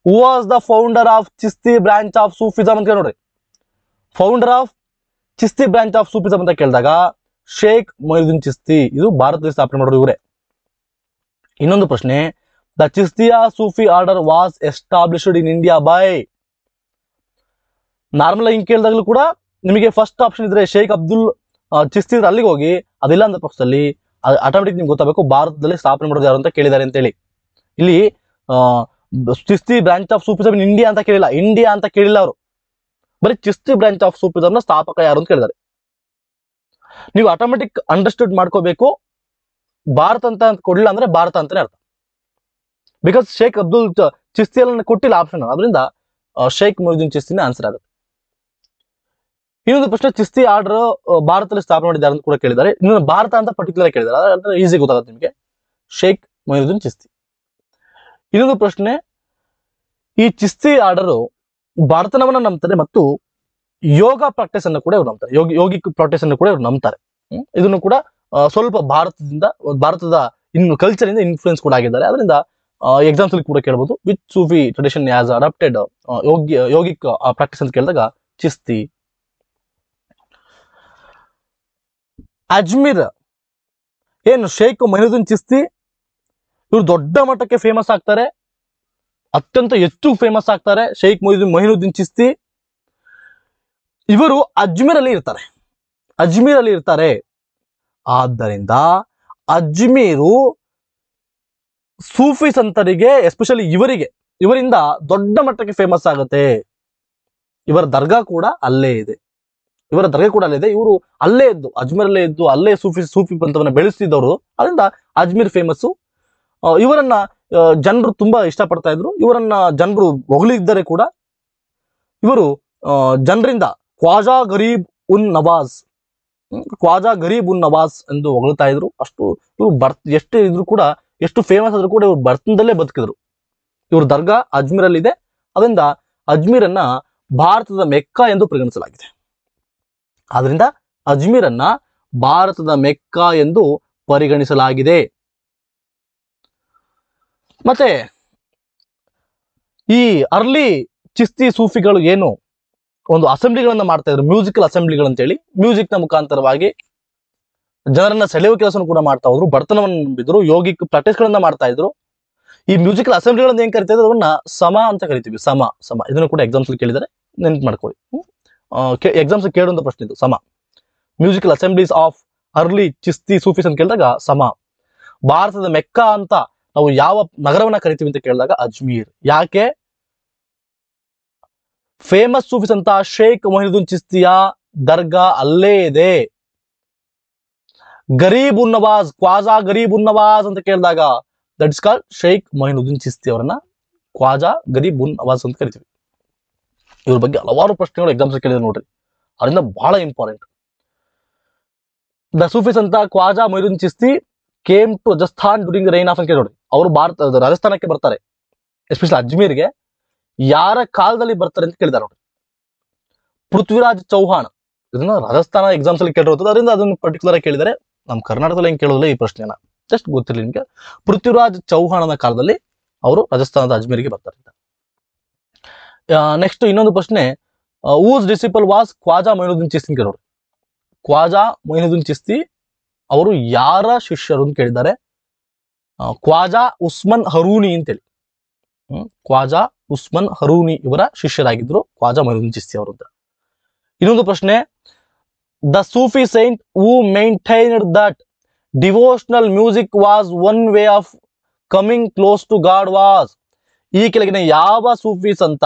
who was the founder of Chishti branch of Sufism ಅಂತ ನೋಡಿ. Founder of Chishti branch of Sufism ಅಂತ ಕೇಳಿದಾಗ ಶೇಖ್ ಮೊಹಿನುದ್ದೀನ್ ಚಿಸ್ತಿ, ಇದು ಭಾರತದಲ್ಲಿ ಸ್ಥಾಪನೆ ಮಾಡೋರು ಇವರೇ. ಇನ್ನೊಂದು ಪ್ರಶ್ನೆ, the Chishtiya Sufi order was established in India by. Normal ಹಿಂಗ್ ಕೇಳಿದಾಗಲೂ ಕೂಡ ನಿಮಗೆ ಫಸ್ಟ್ ಆಪ್ಷನ್ ಇದ್ರೆ ಶೇಖ್ ಅಬ್ದುಲ್ ಚಿಸ್ತಿ ಇದ್ರೆ ಅಲ್ಲಿಗೆ ಹೋಗಿ, ಅದಿಲ್ಲ ಅಂತ ಪಕ್ಷದಲ್ಲಿ ಆಟೋಮೆಟಿಕ್ ನಿಮ್ಗೆ ಗೊತ್ತಾಗಬೇಕು ಭಾರತದಲ್ಲಿ ಸ್ಥಾಪನೆ ಮಾಡೋದು ಯಾರು ಅಂತ ಕೇಳಿದ್ದಾರೆ ಅಂತೇಳಿ. ಇಲ್ಲಿ Chishti branch of Sufism in India ಅಂತ ಕೇಳಿಲ್ಲ, ಇಂಡಿಯಾ ಅಂತ ಕೇಳಿಲ್ಲ ಅವರು, ಬರೀ ಚಿಸ್ತಿ ಬ್ರಾಂಚ್ ಆಫ್ ಸೂಫಿಸಂ ನ ಸ್ಥಾಪಕ ಯಾರು ಅಂತ ಕೇಳಿದ್ದಾರೆ. ನೀವು ಆಟೋಮೆಟಿಕ್ ಅಂಡರ್ಸ್ಟುಡ್ ಮಾಡ್ಕೋಬೇಕು, ಭಾರತ ಅಂತ ಕೊಡ್ಲಿಲ್ಲ ಅಂದ್ರೆ ಭಾರತ ಅಂತಾನೆ ಅರ್ಥ. ಬಿಕಾಸ್ ಶೇಖ್ ಅಬ್ದುಲ್ ಚಿಸ್ತಿ ಎಲ್ಲ ಕೊಟ್ಟಿಲ್ಲ ಆಪ್ಷನ್, ಅದರಿಂದ ಶೇಖ್ ಮೊಹಿನುದ್ದೀನ್ ಚಿಸ್ತಿನೇ ಆನ್ಸರ್ ಆಗುತ್ತೆ. ಇನ್ನೊಂದು ಪ್ರಶ್ನೆ, ಚಿಸ್ತಿ ಆರ್ಡರ್ ಭಾರತದಲ್ಲಿ ಸ್ಥಾಪನೆ ಮಾಡಿದ್ದಾರೆ ಅಂತ ಕೂಡ ಕೇಳಿದ್ದಾರೆ. ಇನ್ನೊಂದು ಭಾರತ ಅಂತ ಪರ್ಟಿಕ್ಯುಲರ್ ಕೇಳಿದ್ದಾರೆ, ಅಂದ್ರೆ ಈಸಿ ಗೊತ್ತಾಗುತ್ತೆ ನಿಮಗೆ, ಶೇಖ್ ಮೊಹಿನುದ್ದೀನ್ ಚಿಸ್ತಿ. ಇನ್ನೊಂದು ಪ್ರಶ್ನೆ, ಈ ಚಿಸ್ತಿ ಆರ್ಡರ್ ಭಾರತನವನ್ನ ನಂಬ್ತಾರೆ ಮತ್ತು ಯೋಗ ಪ್ರಾಕ್ಟೀಸ್ ಅನ್ನು ಕೂಡ ಇವ್ರು ನಂಬ್ತಾರೆ, ಯೋಗಿಕ್ ಪ್ರಾಕ್ಟೀಸ್ ಅನ್ನು ಕೂಡ ಇವ್ರು ನಂಬ್ತಾರೆ. ಇದನ್ನು ಕೂಡ ಸ್ವಲ್ಪ ಭಾರತದ ಕಲ್ಚರ್ ಇಂದ ಇನ್ಫ್ಲೂಯೆನ್ಸ್ ಕೂಡ ಆಗಿದ್ದಾರೆ. ಅದರಿಂದ ಎಕ್ಸಾಮ್ಸ್ ಅಲ್ಲಿ ಕೂಡ ಕೇಳಬಹುದು, which Sufi tradition has adapted yogic practice ಅಂತ ಕೇಳಿದಾಗ ಚಿಸ್ತಿ. ಅಜ್ಮೀರ್ ಏನು ಶೇಖ್ ಮೊಹಿನುದ್ದೀನ್ ಚಿಸ್ತಿ, ಇವರು ದೊಡ್ಡ ಮಟ್ಟಕ್ಕೆ ಫೇಮಸ್ ಆಗ್ತಾರೆ, ಅತ್ಯಂತ ಹೆಚ್ಚು ಫೇಮಸ್ ಆಗ್ತಾರೆ. ಶೇಖ್ ಮೊಹಿನುದ್ದೀನ್ ಚಿಸ್ತಿ ಇವರು ಅಜ್ಮೀರ್ ಅಲ್ಲಿ ಇರ್ತಾರೆ. ಆದ್ದರಿಂದ ಅಜ್ಮೀರು ಸೂಫಿ ಸಂತರಿಗೆ, ಎಸ್ಪೆಷಲಿ ಇವರಿಂದ ದೊಡ್ಡ ಮಟ್ಟಕ್ಕೆ ಫೇಮಸ್ ಆಗುತ್ತೆ. ಇವರ ದರ್ಗಾ ಕೂಡ ಅಲ್ಲೇ ಇದೆ. ಇವರು ಅಲ್ಲೇ ಇದ್ದು, ಅಜ್ಮೀರಲ್ಲೇ ಇದ್ದು ಅಲ್ಲೇ ಸೂಫಿ ಪಂಥವನ್ನ ಬೆಳೆಸಿದವರು. ಅದರಿಂದ ಅಜ್ಮೀರ್ ಫೇಮಸ್. ಇವರನ್ನ ಜನರು ತುಂಬಾ ಇಷ್ಟಪಡ್ತಾ ಇದ್ರು, ಇವರನ್ನ ಜನರು ಹೊಗಳಿದ್ದಾರೆ ಕೂಡ. ಇವರು ಜನರಿಂದ ಖ್ವಾಜಾ ಗರೀಬ್ ಉನ್ ನವಾಜ್ ಎಂದು ಹೊಗಳ್ತಾ ಇದ್ರು. ಅಷ್ಟು ಇವರು ಎಷ್ಟು ಫೇಮಸ್ ಆದ್ರೂ ಕೂಡ ಇವರು ಬರ್ತನದಲ್ಲೇ ಬದುಕಿದ್ರು. ಇವ್ರ ದರ್ಗಾ ಅಜ್ಮೀರಲ್ಲಿ ಇದೆ. ಅದರಿಂದ ಅಜ್ಮೀರನ್ನ ಭಾರತದ ಮೆಕ್ಕಾ ಎಂದು ಪರಿಗಣಿಸಲಾಗಿದೆ. ಆದ್ರಿಂದ ಅಜ್ಮೀರನ್ನ ಭಾರತದ ಮೆಕ್ಕಾ ಎಂದು ಪರಿಗಣಿಸಲಾಗಿದೆ. ಮತ್ತೆ ಈ ಅರ್ಲಿ ಚಿಸ್ತಿ ಸೂಫಿಗಳು ಏನು ಒಂದು ಅಸೆಂಬ್ಲಿಗಳನ್ನ ಮಾಡ್ತಾ ಇದ್ರು, ಮ್ಯೂಸಿಕಲ್ ಅಸೆಂಬ್ಲಿಗಳು ಅಂತೇಳಿ, ಮ್ಯೂಸಿಕ್ ನ ಮುಖಾಂತರವಾಗಿ ಜನರನ್ನ ಸೆಳೆಯುವ ಕೆಲಸವನ್ನು ಕೂಡ ಮಾಡ್ತಾ ಹೋದ್ರು, ಬಡತನವನ್ನು ನಂಬಿದ್ರು, ಯೋಗಿಕ್ ಪ್ರಾಕ್ಟೀಸ್ ಗಳನ್ನ ಮಾಡ್ತಾ ಇದ್ರು. ಈ ಮ್ಯೂಸಿಕಲ್ ಅಸೆಂಬ್ಲಿಗಳನ್ನ ಏನ್ ಕರಿತಾ ಇದ್ರು, ಅದನ್ನ ಸಮ ಅಂತ ಕರಿತೀವಿ. ಸಮ ಇದನ್ನು ಕೂಡ ಎಕ್ಸಾಮ್ಸ್ ಅಲ್ಲಿ ಕೇಳಿದರೆ ನೆನ್ಪು ಮಾಡ್ಕೊಳ್ಳಿ. ಎಕ್ಸಾಮ್ಸ್ ಕೇಳುವಂತ ಪ್ರಶ್ನೆ ಇದು, ಸಮ. Musical assemblies of early Chishti Sufis ಅಂತ ಕೇಳಿದಾಗ ಸಮ. ಭಾರತದ ಮೆಕ್ಕಾ ಅಂತ ನಾವು ಯಾವ ನಗರವನ್ನ ಕರಿತೀವಿ ಅಂತ ಕೇಳಿದಾಗ ಅಜ್ಮೀರ್. ಯಾಕೆ? ಫೇಮಸ್ ಸೂಫೀಸ್ ಅಂತ ಶೇಖ್ ಮೊಹಿನುದ್ದೀನ್ ಚಿಸ್ತಿಯ ದರ್ಗಾ ಅಲ್ಲೇ ಇದೆ. ಖ್ವಾಜಾ ಗರೀಬ್ ಉನ್ ನವಾಜ್ ಅಂತ ಕೇಳಿದಾಗ that is called Sheikh Moinuddin Chishti ಅವರನ್ನ ಖ್ವಾಜಾ ಗರೀಬ್ ಉನ್ ನವಾಜ್ ಅಂತ ಕರಿತೀವಿ. ಇವ್ರ ಬಗ್ಗೆ ಹಲವಾರು ಪ್ರಶ್ನೆಗಳು ಎಕ್ಸಾಮ್ಸ್ ಕೇಳಿದ್ರೆ ನೋಡ್ರಿ, ಅದರಿಂದ ಬಹಳ ಇಂಪಾರ್ಟೆಂಟ್. ದ ಸೂಫೀಸ್ ಅಂತ Khwaja Moinuddin Chishti came to Rajasthan during the reign of ಅಂತ ಕೇಳಿ ನೋಡಿ. ಅವರು ರಾಜಸ್ಥಾನಕ್ಕೆ ಬರ್ತಾರೆ, ಎಸ್ಪೆಷಲಿ ಅಜ್ಮೀರ್ಗೆ. ಯಾರ ಕಾಲದಲ್ಲಿ ಬರ್ತಾರೆ ಅಂತ ಕೇಳಿದಾರೆ ನೋಡಿ. ಪೃಥ್ವಿರಾಜ್ ಚೌಹಾಣ್. ಇದನ್ನ ರಾಜಸ್ಥಾನ ಎಕ್ಸಾಮ್ಸ್ ಅಲ್ಲಿ ಕೇಳಿರೋದು, ಅದರಿಂದ ಅದನ್ನು ಪರ್ಟಿಕ್ಯುಲರ್ ಆಗಿ ಕೇಳಿದರೆ. ನಮ್ಮ ಕರ್ನಾಟಕದಲ್ಲಿ ಹೆಂಗ್ ಕೇಳೋದಿಲ್ಲ ಈ ಪ್ರಶ್ನೆನ, ಜಸ್ಟ್ ಗೊತ್ತಿರಲಿ ನಿಮ್ಗೆ. ಪೃಥ್ವಿರಾಜ್ ಚೌಹಾಣನ ಕಾಲದಲ್ಲಿ ಅವರು ರಾಜಸ್ಥಾನದ ಅಜ್ಮೀರ್ಗೆ ಬರ್ತಾರೆ. ನೆಕ್ಸ್ಟ್ ಇನ್ನೊಂದು ಪ್ರಶ್ನೆ, whose disciple was Khwaja Moinuddin Chishti ಕೇಳೋರು. ಖ್ವಾಜಾ ಮೊಹಿನುದ್ದೀನ್ ಚಿಸ್ತಿ ಅವರು ಯಾರ ಶಿಷ್ಯರು ಅಂತ ಕೇಳಿದ್ದಾರೆ. ಖ್ವಾಜಾ ಉಸ್ಮಾನ್ ಹರೂನಿ ಅಂತೇಳಿ, ಖ್ವಾಜಾ ಉಸ್ಮಾನ್ ಹರೂನಿ ಇವರ ಶಿಷ್ಯರಾಗಿದ್ರು ಖ್ವಾಜಾ ಮೊಹಿನುದ್ದೀನ್ ಚಿಸ್ತಿ ಅವರು ಅಂತ. ಇನ್ನೊಂದು ಪ್ರಶ್ನೆ, the Sufi saint who maintained that devotional music was one way of coming close to God was. ಈ ಕೆಳಗಿನ ಯಾವ ಸೂಫಿ ಸಂತ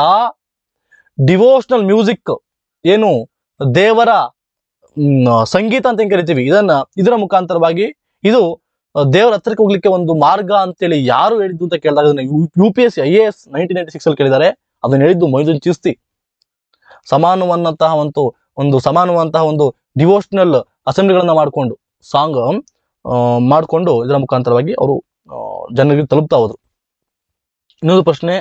ಡಿವೋಷನಲ್ ಮ್ಯೂಸಿಕ್ ಏನು ದೇವರ ಸಂಗೀತ ಅಂತ ಕರಿತೀವಿ ಇದರ ಮುಖಾಂತರವಾಗಿ ಇದು ದೇವರ ಹತ್ರಕ್ಕೆ ಹೋಗ್ಲಿಕ್ಕೆ ಒಂದು ಮಾರ್ಗ ಅಂತೇಳಿ ಯಾರು ಹೇಳಿದ್ದು ಅಂತ ಕೇಳಿದಾಗ UPSC IAS 1996 ಅಲ್ಲಿ ಕೇಳಿದ್ದಾರೆ. ಅದನ್ನ ಹೇಳಿದ್ದು ಮೊಯ್ನುದ್ದೀನ್ ಚಿಸ್ತಿ. ಸಮಾನವಂತಹ ಒಂದು ಡಿವೋಷನಲ್ ಅಸೆಂಬ್ಲಿಗಳನ್ನ ಮಾಡಿಕೊಂಡು ಸಾಂಗ್ ಮಾಡಿಕೊಂಡು ಇದರ ಮುಖಾಂತರವಾಗಿ ಅವರು ಜನರಿಗೆ ತಲುಪ್ತಾ ಹೋದ್ರು. ಇನ್ನೊಂದು ಪ್ರಶ್ನೆ,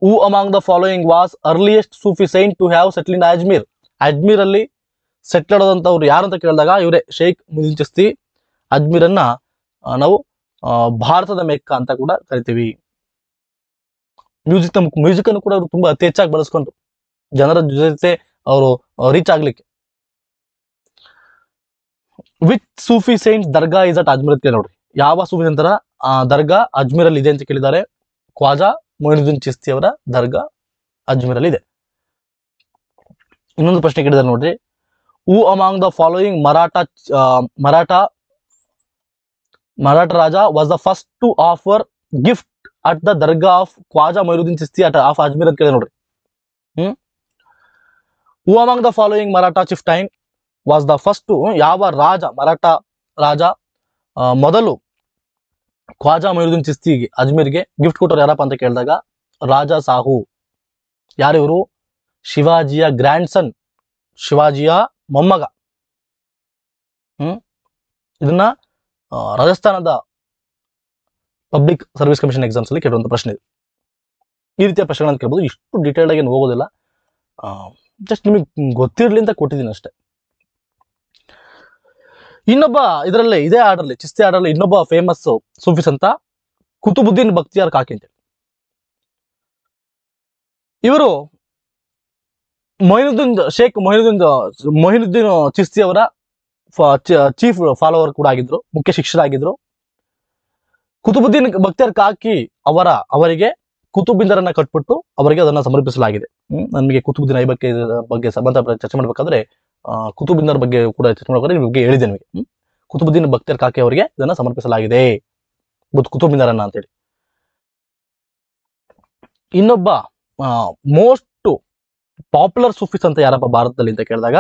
who among the following was earliest Sufi saint to have settle in Ajmer. Ajmer ಅಲ್ಲಿ ಸೆಟ್ಲ್ ಆದಂತವ್ರು ಯಾರು ಅಂತ ಕೇಳಿದಾಗ ಇವರೇ ಶೇಖ್ ಮೊಯ್ನುದ್ದೀನ್ ಚಿಸ್ತಿ. ಅಜ್ಮೀರ್ ಅನ್ನ ನಾವು ಭಾರತದ ಮೆಕ್ಕ ಅಂತ ಕೂಡ ಕರಿತೀವಿ. ಮ್ಯೂಸಿಕ್ ಅನ್ನು ಕೂಡ ಅವರು ತುಂಬಾ ಅತಿ ಹೆಚ್ಚಾಗಿ ಬಳಸ್ಕೊಂಡ್ರು ಜನರ ಜೊತೆ ಅವರು ರೀಚ್ ಆಗ್ಲಿಕ್ಕೆ. Which Sufi Saint dargah is at Ajmer ಅಂತ ನೋಡ್ರಿ. ಯಾವ ಸೂಫಿ ಸಂತರ ದರ್ಗಾ ಅಜ್ಮೀರ್ ಅಲ್ಲಿ ಇದೆ ಅಂತ ಕೇಳಿದ್ದಾರೆ. ಖ್ವಾಜಾ ಮೊಯ್ನುದ್ದೀನ್ ಚಿಸ್ತಿ ಅವರ ದರ್ಗಾ ಅಜ್ಮೀರ್ ಅಲ್ಲಿ ಇದೆ. ಇನ್ನೊಂದು ಪ್ರಶ್ನೆ ಕೇಳಿದ್ದಾರೆ ನೋಡ್ರಿ, who among the following Maratha raja was the first to offer gift at the dargah of Khwaja Moinuddin Chishti of Ajmer ಅಂತ ಕೇಳಿದ್ರೆ ನೋಡ್ರಿ. Who among the following Maratha chieftain was the first. ಯಾವ ಮರಾಠ ರಾಜ ಮೊದಲು ಖ್ವಾಜಾ ಮೊಯ್ನುದ್ದೀನ್ ಚಿಸ್ತಿಗೆ ಅಜ್ಮೀರ್ಗೆ ಗಿಫ್ಟ್ ಕೊಟ್ಟರು ಯಾರಪ್ಪ ಅಂತ ಕೇಳಿದಾಗ ರಾಜಾ ಸಾಹು. ಯಾರಿವರು? ಶಿವಾಜಿಯ ಗ್ರ್ಯಾಂಡ್ ಸನ್, ಶಿವಾಜಿಯ ಮೊಮ್ಮಗ. ಇದನ್ನ ರಾಜಸ್ಥಾನದ ಪಬ್ಲಿಕ್ ಸರ್ವಿಸ್ ಕಮಿಷನ್ ಎಕ್ಸಾಮ್ಸ್ ಅಲ್ಲಿ ಕೇಳುವಂತ ಪ್ರಶ್ನೆ ಇದೆ. ಈ ರೀತಿಯ ಪ್ರಶ್ನೆಗಳನ್ನು ಕೇಳಬಹುದು. ಇಷ್ಟು ಡೀಟೇಲ್ಡ್ ಆಗಿ ಹೋಗೋದಿಲ್ಲ, ಜಸ್ಟ್ ನಿಮಗೆ ಗೊತ್ತಿರ್ಲಿ ಅಂತ ಕೊಟ್ಟಿದ್ದೀನಿ ಅಷ್ಟೇ. ಇನ್ನೊಬ್ಬ ಇದರಲ್ಲಿ ಇದೇ ಆರ್ಡರ್ಲಿ ಚಿಸ್ತಿ ಆರ್ಡರ್ಲಿ ಇನ್ನೊಬ್ಬ ಫೇಮಸ್ ಸೂಫಿ ಸಂತ ಕುತುಬುದ್ದೀನ್ ಬಕ್ತಿಯಾರ್ ಕಾಕಿ ಅಂತೇಳಿ. ಇವರು ಶೇಖ್ ಮೊಯ್ನುದ್ದೀನ್ ಚಿಸ್ತಿ ಅವರ ಚೀಫ್ ಫಾಲೋವರ್ ಕೂಡ ಆಗಿದ್ರು, ಮುಖ್ಯ ಶಿಷ್ಯರಾಗಿದ್ರು. ಕುತುಬುದ್ದೀನ್ ಬಕ್ತಿಯಾರ್ ಕಾಕಿ ಅವರಿಗೆ ಕುತುಬಿಂದರನ್ನ ಕಟ್ಬಿಟ್ಟು ಅವರಿಗೆ ಅದನ್ನ ಸಮರ್ಪಿಸಲಾಗಿದೆ. ನಮಗೆ ಕುತುಬುದ್ದೀನ್ ಐಬಕ್ ಬಗ್ಗೆ ಸಂಬಂಧ ಚರ್ಚೆ ಮಾಡ್ಬೇಕಾದ್ರೆ ಕುತುಬಿಂದರ್ ಬಗ್ಗೆ ಕೂಡ ಚರ್ಚೆ ಮಾಡ್ಬೇಕಾದ್ರೆ ನಿಮಗೆ ಹೇಳಿದೆ ನಿಮಗೆ. ಕುತುಬುದ್ದೀನ್ ಬಕ್ತಿಯಾರ್ ಕಾಕಿ ಅವರಿಗೆ ಇದನ್ನ ಸಮರ್ಪಿಸಲಾಗಿದೆ ಕುತುಬಿಂದರನ್ನ ಅಂತೇಳಿ. ಇನ್ನೊಬ್ಬ ಮೋಸ್ಟ್ ಪಾಪ್ಯುಲರ್ ಸೂಫೀಸ್ ಅಂತ ಯಾರಪ್ಪ ಭಾರತದಲ್ಲಿ ಅಂತ ಕೇಳಿದಾಗ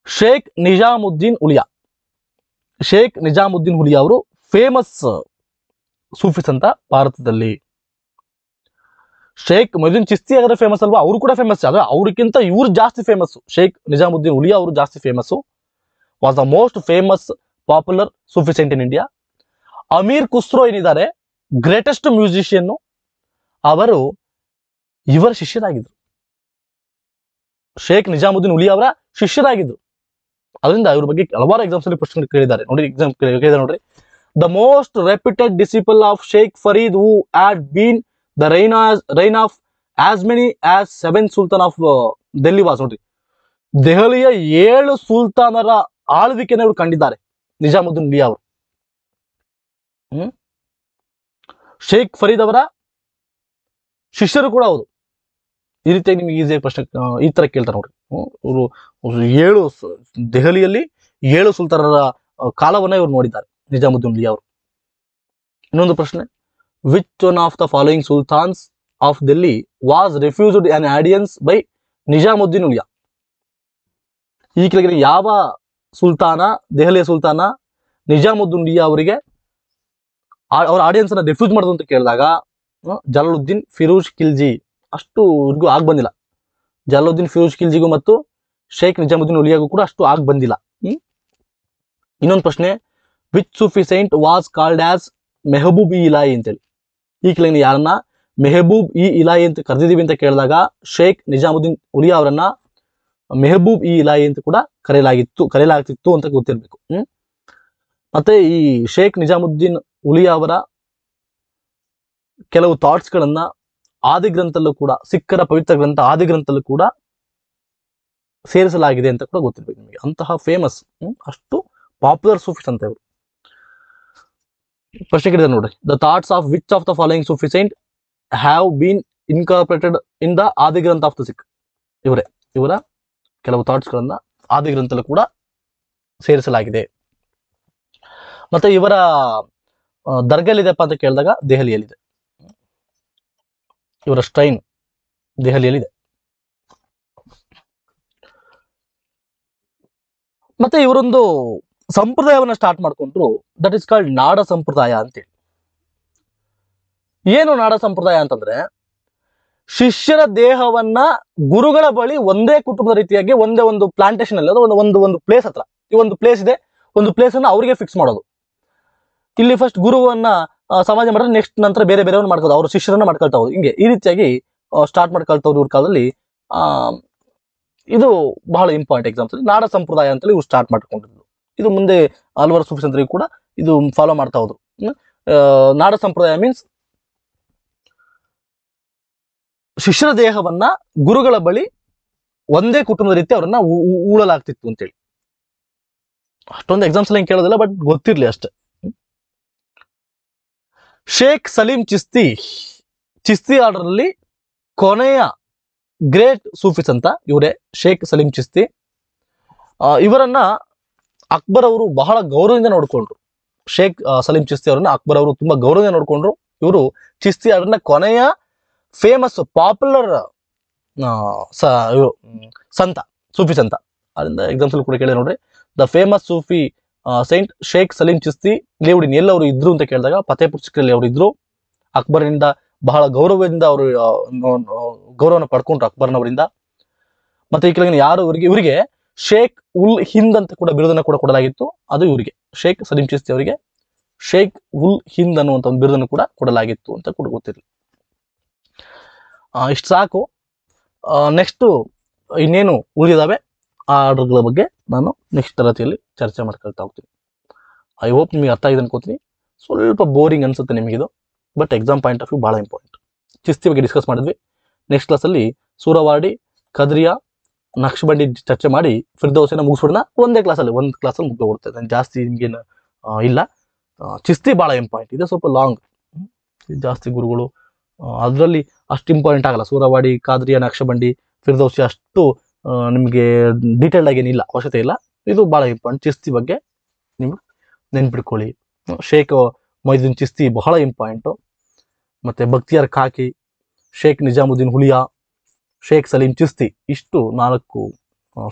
ಶೇಖ್ ನಿಜಾಮುದ್ದೀನ್ ಉಲಿಯಾ. ಶೇಖ್ ನಿಜಾಮುದ್ದೀನ್ ಉಲಿಯಾ ಅವರು ಫೇಮಸ್ ಸೂಫೀಸ್ ಅಂತ ಭಾರತದಲ್ಲಿ. ಶೇಖ್ ಮೊಯ್ನುದ್ದೀನ್ ಚಿಸ್ತಿ ಆಗಿದ್ರೆ ಫೇಮಸ್ ಅಲ್ವಾ, ಅವರು ಕೂಡ ಫೇಮಸ್, ಆದ್ರೆ ಅವ್ರಿಗಿಂತ ಇವ್ರು ಜಾಸ್ತಿ ಫೇಮಸ್. ಶೇಖ್ ನಿಜಾಮುದ್ದೀನ್ ಉಲಿಯಾ ಅವರು ಜಾಸ್ತಿ famous. Was the most famous popular Sufi saint in India. Amir Khusro ಏನಿದ್ದಾರೆ ಗ್ರೇಟೆಸ್ಟ್ ಮ್ಯೂಸಿಷಿಯನ್, ಅವರು ಇವರ ಶಿಷ್ಯರಾಗಿದ್ರು. ಶೇಖ್ ನಿಜಾಮುದ್ದೀನ್ ಉಲಿಯಾ ಅವರ ಶಿಷ್ಯರಾಗಿದ್ರು. ಅದರಿಂದ ಇವ್ರ ಬಗ್ಗೆ ಹಲವಾರು ಎಕ್ಸಾಮ್ಸ್ ಅಲ್ಲಿ ಪ್ರಶ್ನೆ ಕೇಳಿದ್ದಾರೆ ನೋಡಿ. ಎಕ್ಸಾಮ್ ಕೇಳಿದ್ದಾರೆ ನೋಡ್ರಿ. The most reputed disciple of Sheikh Farid who had been the reign of as many as 7 sultan of Delhi was. ನೋಡ್ರಿ, ದೆಹಲಿಯ 7 ಸುಲ್ತಾನರ ಆಳ್ವಿಕೆಯನ್ನು ಇವರು ಕಂಡಿದ್ದಾರೆ ನಿಜಾಮುದ್ದೀನ್ ಉಲಿಯಾ ಅವರು. ಶೇಖ್ ಫರೀದ್ ಅವರ ಶಿಷ್ಯರು ಕೂಡ ಹೌದು. ಈ ರೀತಿಯಾಗಿ ನಿಮ್ಗೆ ಈಸಿಯಾಗಿ ಪ್ರಶ್ನೆ ಈ ತರ ಕೇಳ್ತಾರೆ ನೋಡ್ರಿ. ಅವರು ದೆಹಲಿಯಲ್ಲಿ 7 ಸುಲ್ತಾನರ ಕಾಲವನ್ನ ಇವರು ನೋಡಿದ್ದಾರೆ ನಿಜಾಮುದ್ದೀನ್ ಉಲಿಯಾ ಅವರು. ಇನ್ನೊಂದು ಪ್ರಶ್ನೆ, which one of the following sultans of Delhi was refused an audience by Nizamuddin Auliya. ಈ ಕೆಳಗಿನ ಯಾವ ಸುಲ್ತಾನ, ದೆಹಲಿಯ ಸುಲ್ತಾನ ನಿಜಾಮುದ್ದೀನ್ ಉಲಿಯಾ ಅವರಿಗೆ ಅವರ ಆಡಿಯನ್ಸ್ ಅನ್ನ ರಿಫ್ಯೂಸ್ ಮಾಡೋದು ಅಂತ ಕೇಳಿದಾಗ ಜಲಾಲುದ್ದೀನ್ ಫಿರೋಜ್ ಖಿಲ್ಜಿ. ಅಷ್ಟು ಇವ್ರಿಗೂ ಆಗ್ ಬಂದಿಲ್ಲ. ಜಲಾಲುದ್ದೀನ್ ಫಿರೋಜ್ ಖಿಲ್ಜಿಗೂ ಮತ್ತು ಶೇಖ್ ನಿಜಾಮುದ್ದೀನ್ ಉಲಿಯಾಗೂ ಕೂಡ ಅಷ್ಟು ಆಗ್ ಬಂದಿಲ್ಲ. ಇನ್ನೊಂದು ಪ್ರಶ್ನೆ, which Sufi saint was called as Mehboob e Ilahi ಅಂತೇಳಿ. ಈ ಕೆಳಗಿನ ಯಾರನ್ನ ಮೆಹಬೂಬ್ ಇ ಇಲಾಯಿ ಅಂತ ಕರೆದಿದ್ದೀವಿ ಅಂತ ಕೇಳಿದಾಗ ಶೇಖ್ ನಿಜಾಮುದ್ದೀನ್ ಉಲಿಯಾ ಅವರನ್ನ ಮೆಹಬೂಬ್ ಇ ಇಲಾಯಿ ಅಂತ ಕೂಡ ಕರೆಯಲಾಗ್ತಿತ್ತು ಅಂತ ಗೊತ್ತಿರಬೇಕು. ಮತ್ತೆ ಈ ಶೇಖ್ ನಿಜಾಮುದ್ದೀನ್ ಉಲಿಯಾ ಅವರ ಕೆಲವು ಥಾಟ್ಸ್ ಗಳನ್ನ ಆದಿಗ್ರಂಥಲ್ಲೂ ಕೂಡ, ಸಿಖ್ಖರ ಪವಿತ್ರ ಗ್ರಂಥ ಆದಿಗ್ರಂಥಲ್ಲೂ ಕೂಡ ಸೇರಿಸಲಾಗಿದೆ ಅಂತ ಕೂಡ ಗೊತ್ತಿರ್ಬೇಕು ನಿಮಗೆ. ಅಂತಹ ಫೇಮಸ್, ಅಷ್ಟು ಪಾಪ್ಯುಲರ್ ಸೂಫೀಸ್ ಅಂತ ಇವರು. ಪ್ರಶ್ನೆ ಕೇಳಿದ್ರೆ ನೋಡ್ರಿ, the thoughts of which of the following Sufi saint have been incorporated in the Adi Granth of the Sikh. ಇವರ ಕೆಲವು ಥಾಟ್ಸ್ ಗಳನ್ನ ಆದಿಗ್ರಂಥಲ್ಲೂ ಕೂಡ ಸೇರಿಸಲಾಗಿದೆ. ಮತ್ತೆ ಇವರ ದರ್ಗಲ್ಲಿದೆಪ್ಪ ಅಂತ ಕೇಳಿದಾಗ ದೆಹಲಿಯಲ್ಲಿದೆ. ಇವರ ಸ್ಟ್ರೈನ್ ದೆಹಲಿಯಲ್ಲಿದೆ. ಮತ್ತೆ ಇವರೊಂದು ಸಂಪ್ರದಾಯವನ್ನ ಸ್ಟಾರ್ಟ್ ಮಾಡ್ಕೊಂಡ್ರು, ದಟ್ ಇಸ್ ಕಾಲ್ಡ್ ನಾಡ ಸಂಪ್ರದಾಯ ಅಂತೇಳಿ. ಏನು ನಾಡ ಸಂಪ್ರದಾಯ ಅಂತಂದ್ರೆ, ಶಿಷ್ಯರ ದೇಹವನ್ನ ಗುರುಗಳ ಬಳಿ ಒಂದೇ ಕುಟುಂಬದ ರೀತಿಯಾಗಿ ಒಂದೇ ಒಂದು ಪ್ಲಾಂಟೇಶನ್ ಅಲ್ಲಿ ಒಂದು ಪ್ಲೇಸ್ ಹತ್ರ, ಈ ಒಂದು ಪ್ಲೇಸ್ ಇದೆ, ಒಂದು ಪ್ಲೇಸ್ ಅನ್ನ ಅವರಿಗೆ ಫಿಕ್ಸ್ ಮಾಡೋದು. ಇಲ್ಲಿ ಫಸ್ಟ್ ಗುರುವನ್ನ ಸಮಾಜ ಮಾಡಿದ್ರೆ ನೆಕ್ಸ್ಟ್ ನಂತರ ಬೇರೆ ಬೇರೆಯವ್ರನ್ನ ಮಾಡ್ಕೋದು, ಅವ್ರ ಶಿಷ್ಯರನ್ನ ಮಾಡ್ಕೊಳ್ತಾ ಹೋದು. ಹಿಂಗೆ ಈ ರೀತಿಯಾಗಿ ಸ್ಟಾರ್ಟ್ ಮಾಡ್ಕೊಳ್ತಾವ್ರು ಇವ್ರ ಕಾಲದಲ್ಲಿ. ಇದು ಬಹಳ ಇಂಪಾರ್ಟೆಂಟ್ ಎಕ್ಸಾಮ್ಸ್ ಅಲ್ಲಿ ನಾಡ ಸಂಪ್ರದಾಯ ಅಂತೇಳಿ ಇವ್ರು ಸ್ಟಾರ್ಟ್ ಮಾಡ್ಕೊಂಡಿದ್ರು. ಇದು ಮುಂದೆ ಹಲವಾರು ಸೂಫಿ ಸಂತರಿಗೂ ಕೂಡ ಇದು ಫಾಲೋ ಮಾಡ್ತಾ ಹೋದ್ರು. ನಾಡ ಸಂಪ್ರದಾಯ ಮೀನ್ಸ್ ಶಿಷ್ಯರ ದೇಹವನ್ನ ಗುರುಗಳ ಬಳಿ ಒಂದೇ ಕುಟುಂಬದ ರೀತಿ ಅವ್ರನ್ನ ಊಳಲಾಗ್ತಿತ್ತು ಅಂತೇಳಿ. ಅಷ್ಟೊಂದು ಎಕ್ಸಾಮ್ಸ್ ಎಲ್ಲ ಕೇಳೋದಿಲ್ಲ, ಬಟ್ ಗೊತ್ತಿರ್ಲಿ ಅಷ್ಟೇ. ಶೇಖ್ ಸಲೀಂ ಚಿಸ್ತಿ ಆರ್ಡರ್ ಅಲ್ಲಿ ಕೊನೆಯ ಗ್ರೇಟ್ ಸೂಫಿಸ್ ಅಂತ ಇವರೇ ಶೇಖ್ ಸಲೀಂ ಚಿಸ್ತಿ. ಇವರನ್ನ ಅಕ್ಬರ್ ಅವರು ಬಹಳ ಗೌರವದಿಂದ ನೋಡ್ಕೊಂಡ್ರು. ಶೇಖ್ ಸಲೀಂ ಚಿಸ್ತಿ ಅವರನ್ನ ಅಕ್ಬರ್ ಅವರು ತುಂಬಾ ಗೌರವದಿಂದ ನೋಡ್ಕೊಂಡ್ರು. ಇವರು ಚಿಸ್ತಿ ಆರ್ಡರ್ನ ಕೊನೆಯ ಫೇಮಸ್ ಪಾಪ್ಯುಲರ್ ಸಂತ, ಸೂಫಿ ಸಂತ. ಅದರಿಂದ ಎಕ್ಸಾಮ್ಸ್ ಅಲ್ಲಿ ಕೂಡ ಕೇಳಿ ನೋಡ್ರಿ. The famous Sufi saint Sheikh Salim Chishti lived in, ಎಲ್ಲಿ ಅವರು ಇದ್ರು ಅಂತ ಕೇಳಿದಾಗ ಫತೇಪುರ್ ಸಿಕ್ರಿಯಲ್ಲಿ ಅವರು ಇದ್ರು. ಅಕ್ಬರ್ನಿಂದ ಬಹಳ ಗೌರವದಿಂದ ಅವರು ಗೌರವನ ಪಡ್ಕೊಂಡ್ರು ಅಕ್ಬರ್ನವರಿಂದ. ಮತ್ತೆ ಈ ಕೆಳಗಿನ ಯಾರು ಇವರಿಗೆ ಶೇಖ್ ಉಲ್ ಹಿಂದ್ ಅಂತ ಕೂಡ ಬಿರುದನ್ನು ಕೂಡ ಕೊಡಲಾಗಿತ್ತು. ಅದು ಇವರಿಗೆ ಶೇಖ್ ಸಲೀಂ ಚಿಸ್ತಿ ಅವರಿಗೆ ಶೇಖ್ ಉಲ್ ಹಿಂದ್ ಅನ್ನುವಂಥ ಒಂದು ಬಿರುದನ್ನು ಕೂಡ ಕೊಡಲಾಗಿತ್ತು ಅಂತ ಕೂಡ ಗೊತ್ತಿರಲಿ. ಇಷ್ಟು ಸಾಕು. ನೆಕ್ಸ್ಟ್ ಇನ್ನೇನು ಉಳಿದಿದ್ದಾವೆ ಆ ಆರ್ಡರ್ಗಳ ಬಗ್ಗೆ ನಾನು ನೆಕ್ಸ್ಟ್ ತರಗತಿಯಲ್ಲಿ ಚರ್ಚೆ ಮಾಡ್ಕೊಳ್ತಾ ಹೋಗ್ತೀನಿ. ಐ ಹೋಪ್ ನಿಮಗೆ ಅರ್ಥ ಆಗಿದೆ ಅನ್ಕೋತೀನಿ. ಸ್ವಲ್ಪ ಬೋರಿಂಗ್ ಅನ್ಸುತ್ತೆ ನಿಮಗಿದು, but exam point of view ಬಹಳ ಇಂಪಾರ್ಟೆಂಟ್. ಚಿಸ್ತಿ ಬಗ್ಗೆ ಡಿಸ್ಕಸ್ ಮಾಡಿದ್ವಿ. ನೆಕ್ಸ್ಟ್ ಕ್ಲಾಸಲ್ಲಿ ಸೂರವಾಡಿ, ಕದ್ರಿಯಾ, ನಕ್ಷಬಂಡಿ ಚರ್ಚೆ ಮಾಡಿ ಫಿರ್ದೌಸಿನ ಮುಗಿಸ್ಬಿಡೋಣ. ಒಂದು ಕ್ಲಾಸಲ್ಲಿ ಮುಗ್ದೋಗ್ಬಿಡ್ತದೆ, ಜಾಸ್ತಿ ನಿಮ್ಗೇನು ಇಲ್ಲ. ಚಿಸ್ತಿ ಬಹಳ ಇಂಪಾರ್ಟೆಂಟ್ ಇದೆ, ಸ್ವಲ್ಪ ಲಾಂಗ್, ಜಾಸ್ತಿ ಗುರುಗಳು ಅದರಲ್ಲಿ ಅಷ್ಟು ಇಂಪಾರ್ಟೆಂಟ್ ಆಗಲ್ಲ. ಸೂರವಾಡಿ, ಕಾದ್ರಿಯಾ, ನಕ್ಷಬಂಡಿ, ಫಿರ್ದೌಸಿ ಅಷ್ಟು ನಿಮಗೆ ಡೀಟೇಲ್ಡ್ ಆಗಿ ಏನಿಲ್ಲ, ಅವಶ್ಯಕತೆ ಇಲ್ಲ. ಇದು ಬಹಳ ಇಂಪಾರ್ಟೆಂಟ್. ಚಿಸ್ತಿ ಬಗ್ಗೆ ನೀವು ನೆನ್ಪಿಡ್ಕೊಳ್ಳಿ. ಶೇಖ್ ಮೊಯ್ದುದ್ದೀನ್ ಚಿಸ್ತಿ ಬಹಳ ಇಂಪಾರ್ಟೆಂಟು. ಮತ್ತೆ ಬಕ್ತಿಯಾರ್ ಕಾಕಿ, ಶೇಖ್ ನಿಜಾಮುದ್ದೀನ್ ಹುಲಿಯಾ, ಶೇಖ್ ಸಲೀಂ ಚಿಸ್ತಿ, ಇಷ್ಟು 4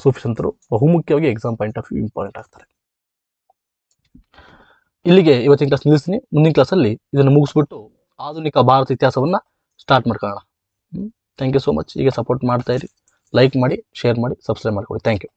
ಸೂಫಿ ಸಂತರು ಬಹುಮುಖ್ಯವಾಗಿ exam point of view important ಆಗ್ತಾರೆ. ಇಲ್ಲಿಗೆ ಇವತ್ತಿನ ಕ್ಲಾಸ್ ನಿಲ್ಲಿಸ್ತೀನಿ. ಮುಂದಿನ ಕ್ಲಾಸಲ್ಲಿ ಇದನ್ನು ಮುಗಿಸ್ಬಿಟ್ಟು ಆಧುನಿಕ ಭಾರತ ಇತಿಹಾಸವನ್ನ ಸ್ಟಾರ್ಟ್ ಮಾಡ್ಕೊಳ್ಳೋಣ. Thank you so much. ಹೀಗೆ ಸಪೋರ್ಟ್ ಮಾಡ್ತಾ ಇರಿ, ಲೈಕ್ ಮಾಡಿ, ಶೇರ್ ಮಾಡಿ, ಸಬ್ಸ್ಕ್ರೈಬ್ ಮಾಡ್ಕೊಳ್ಳಿ. Thank you.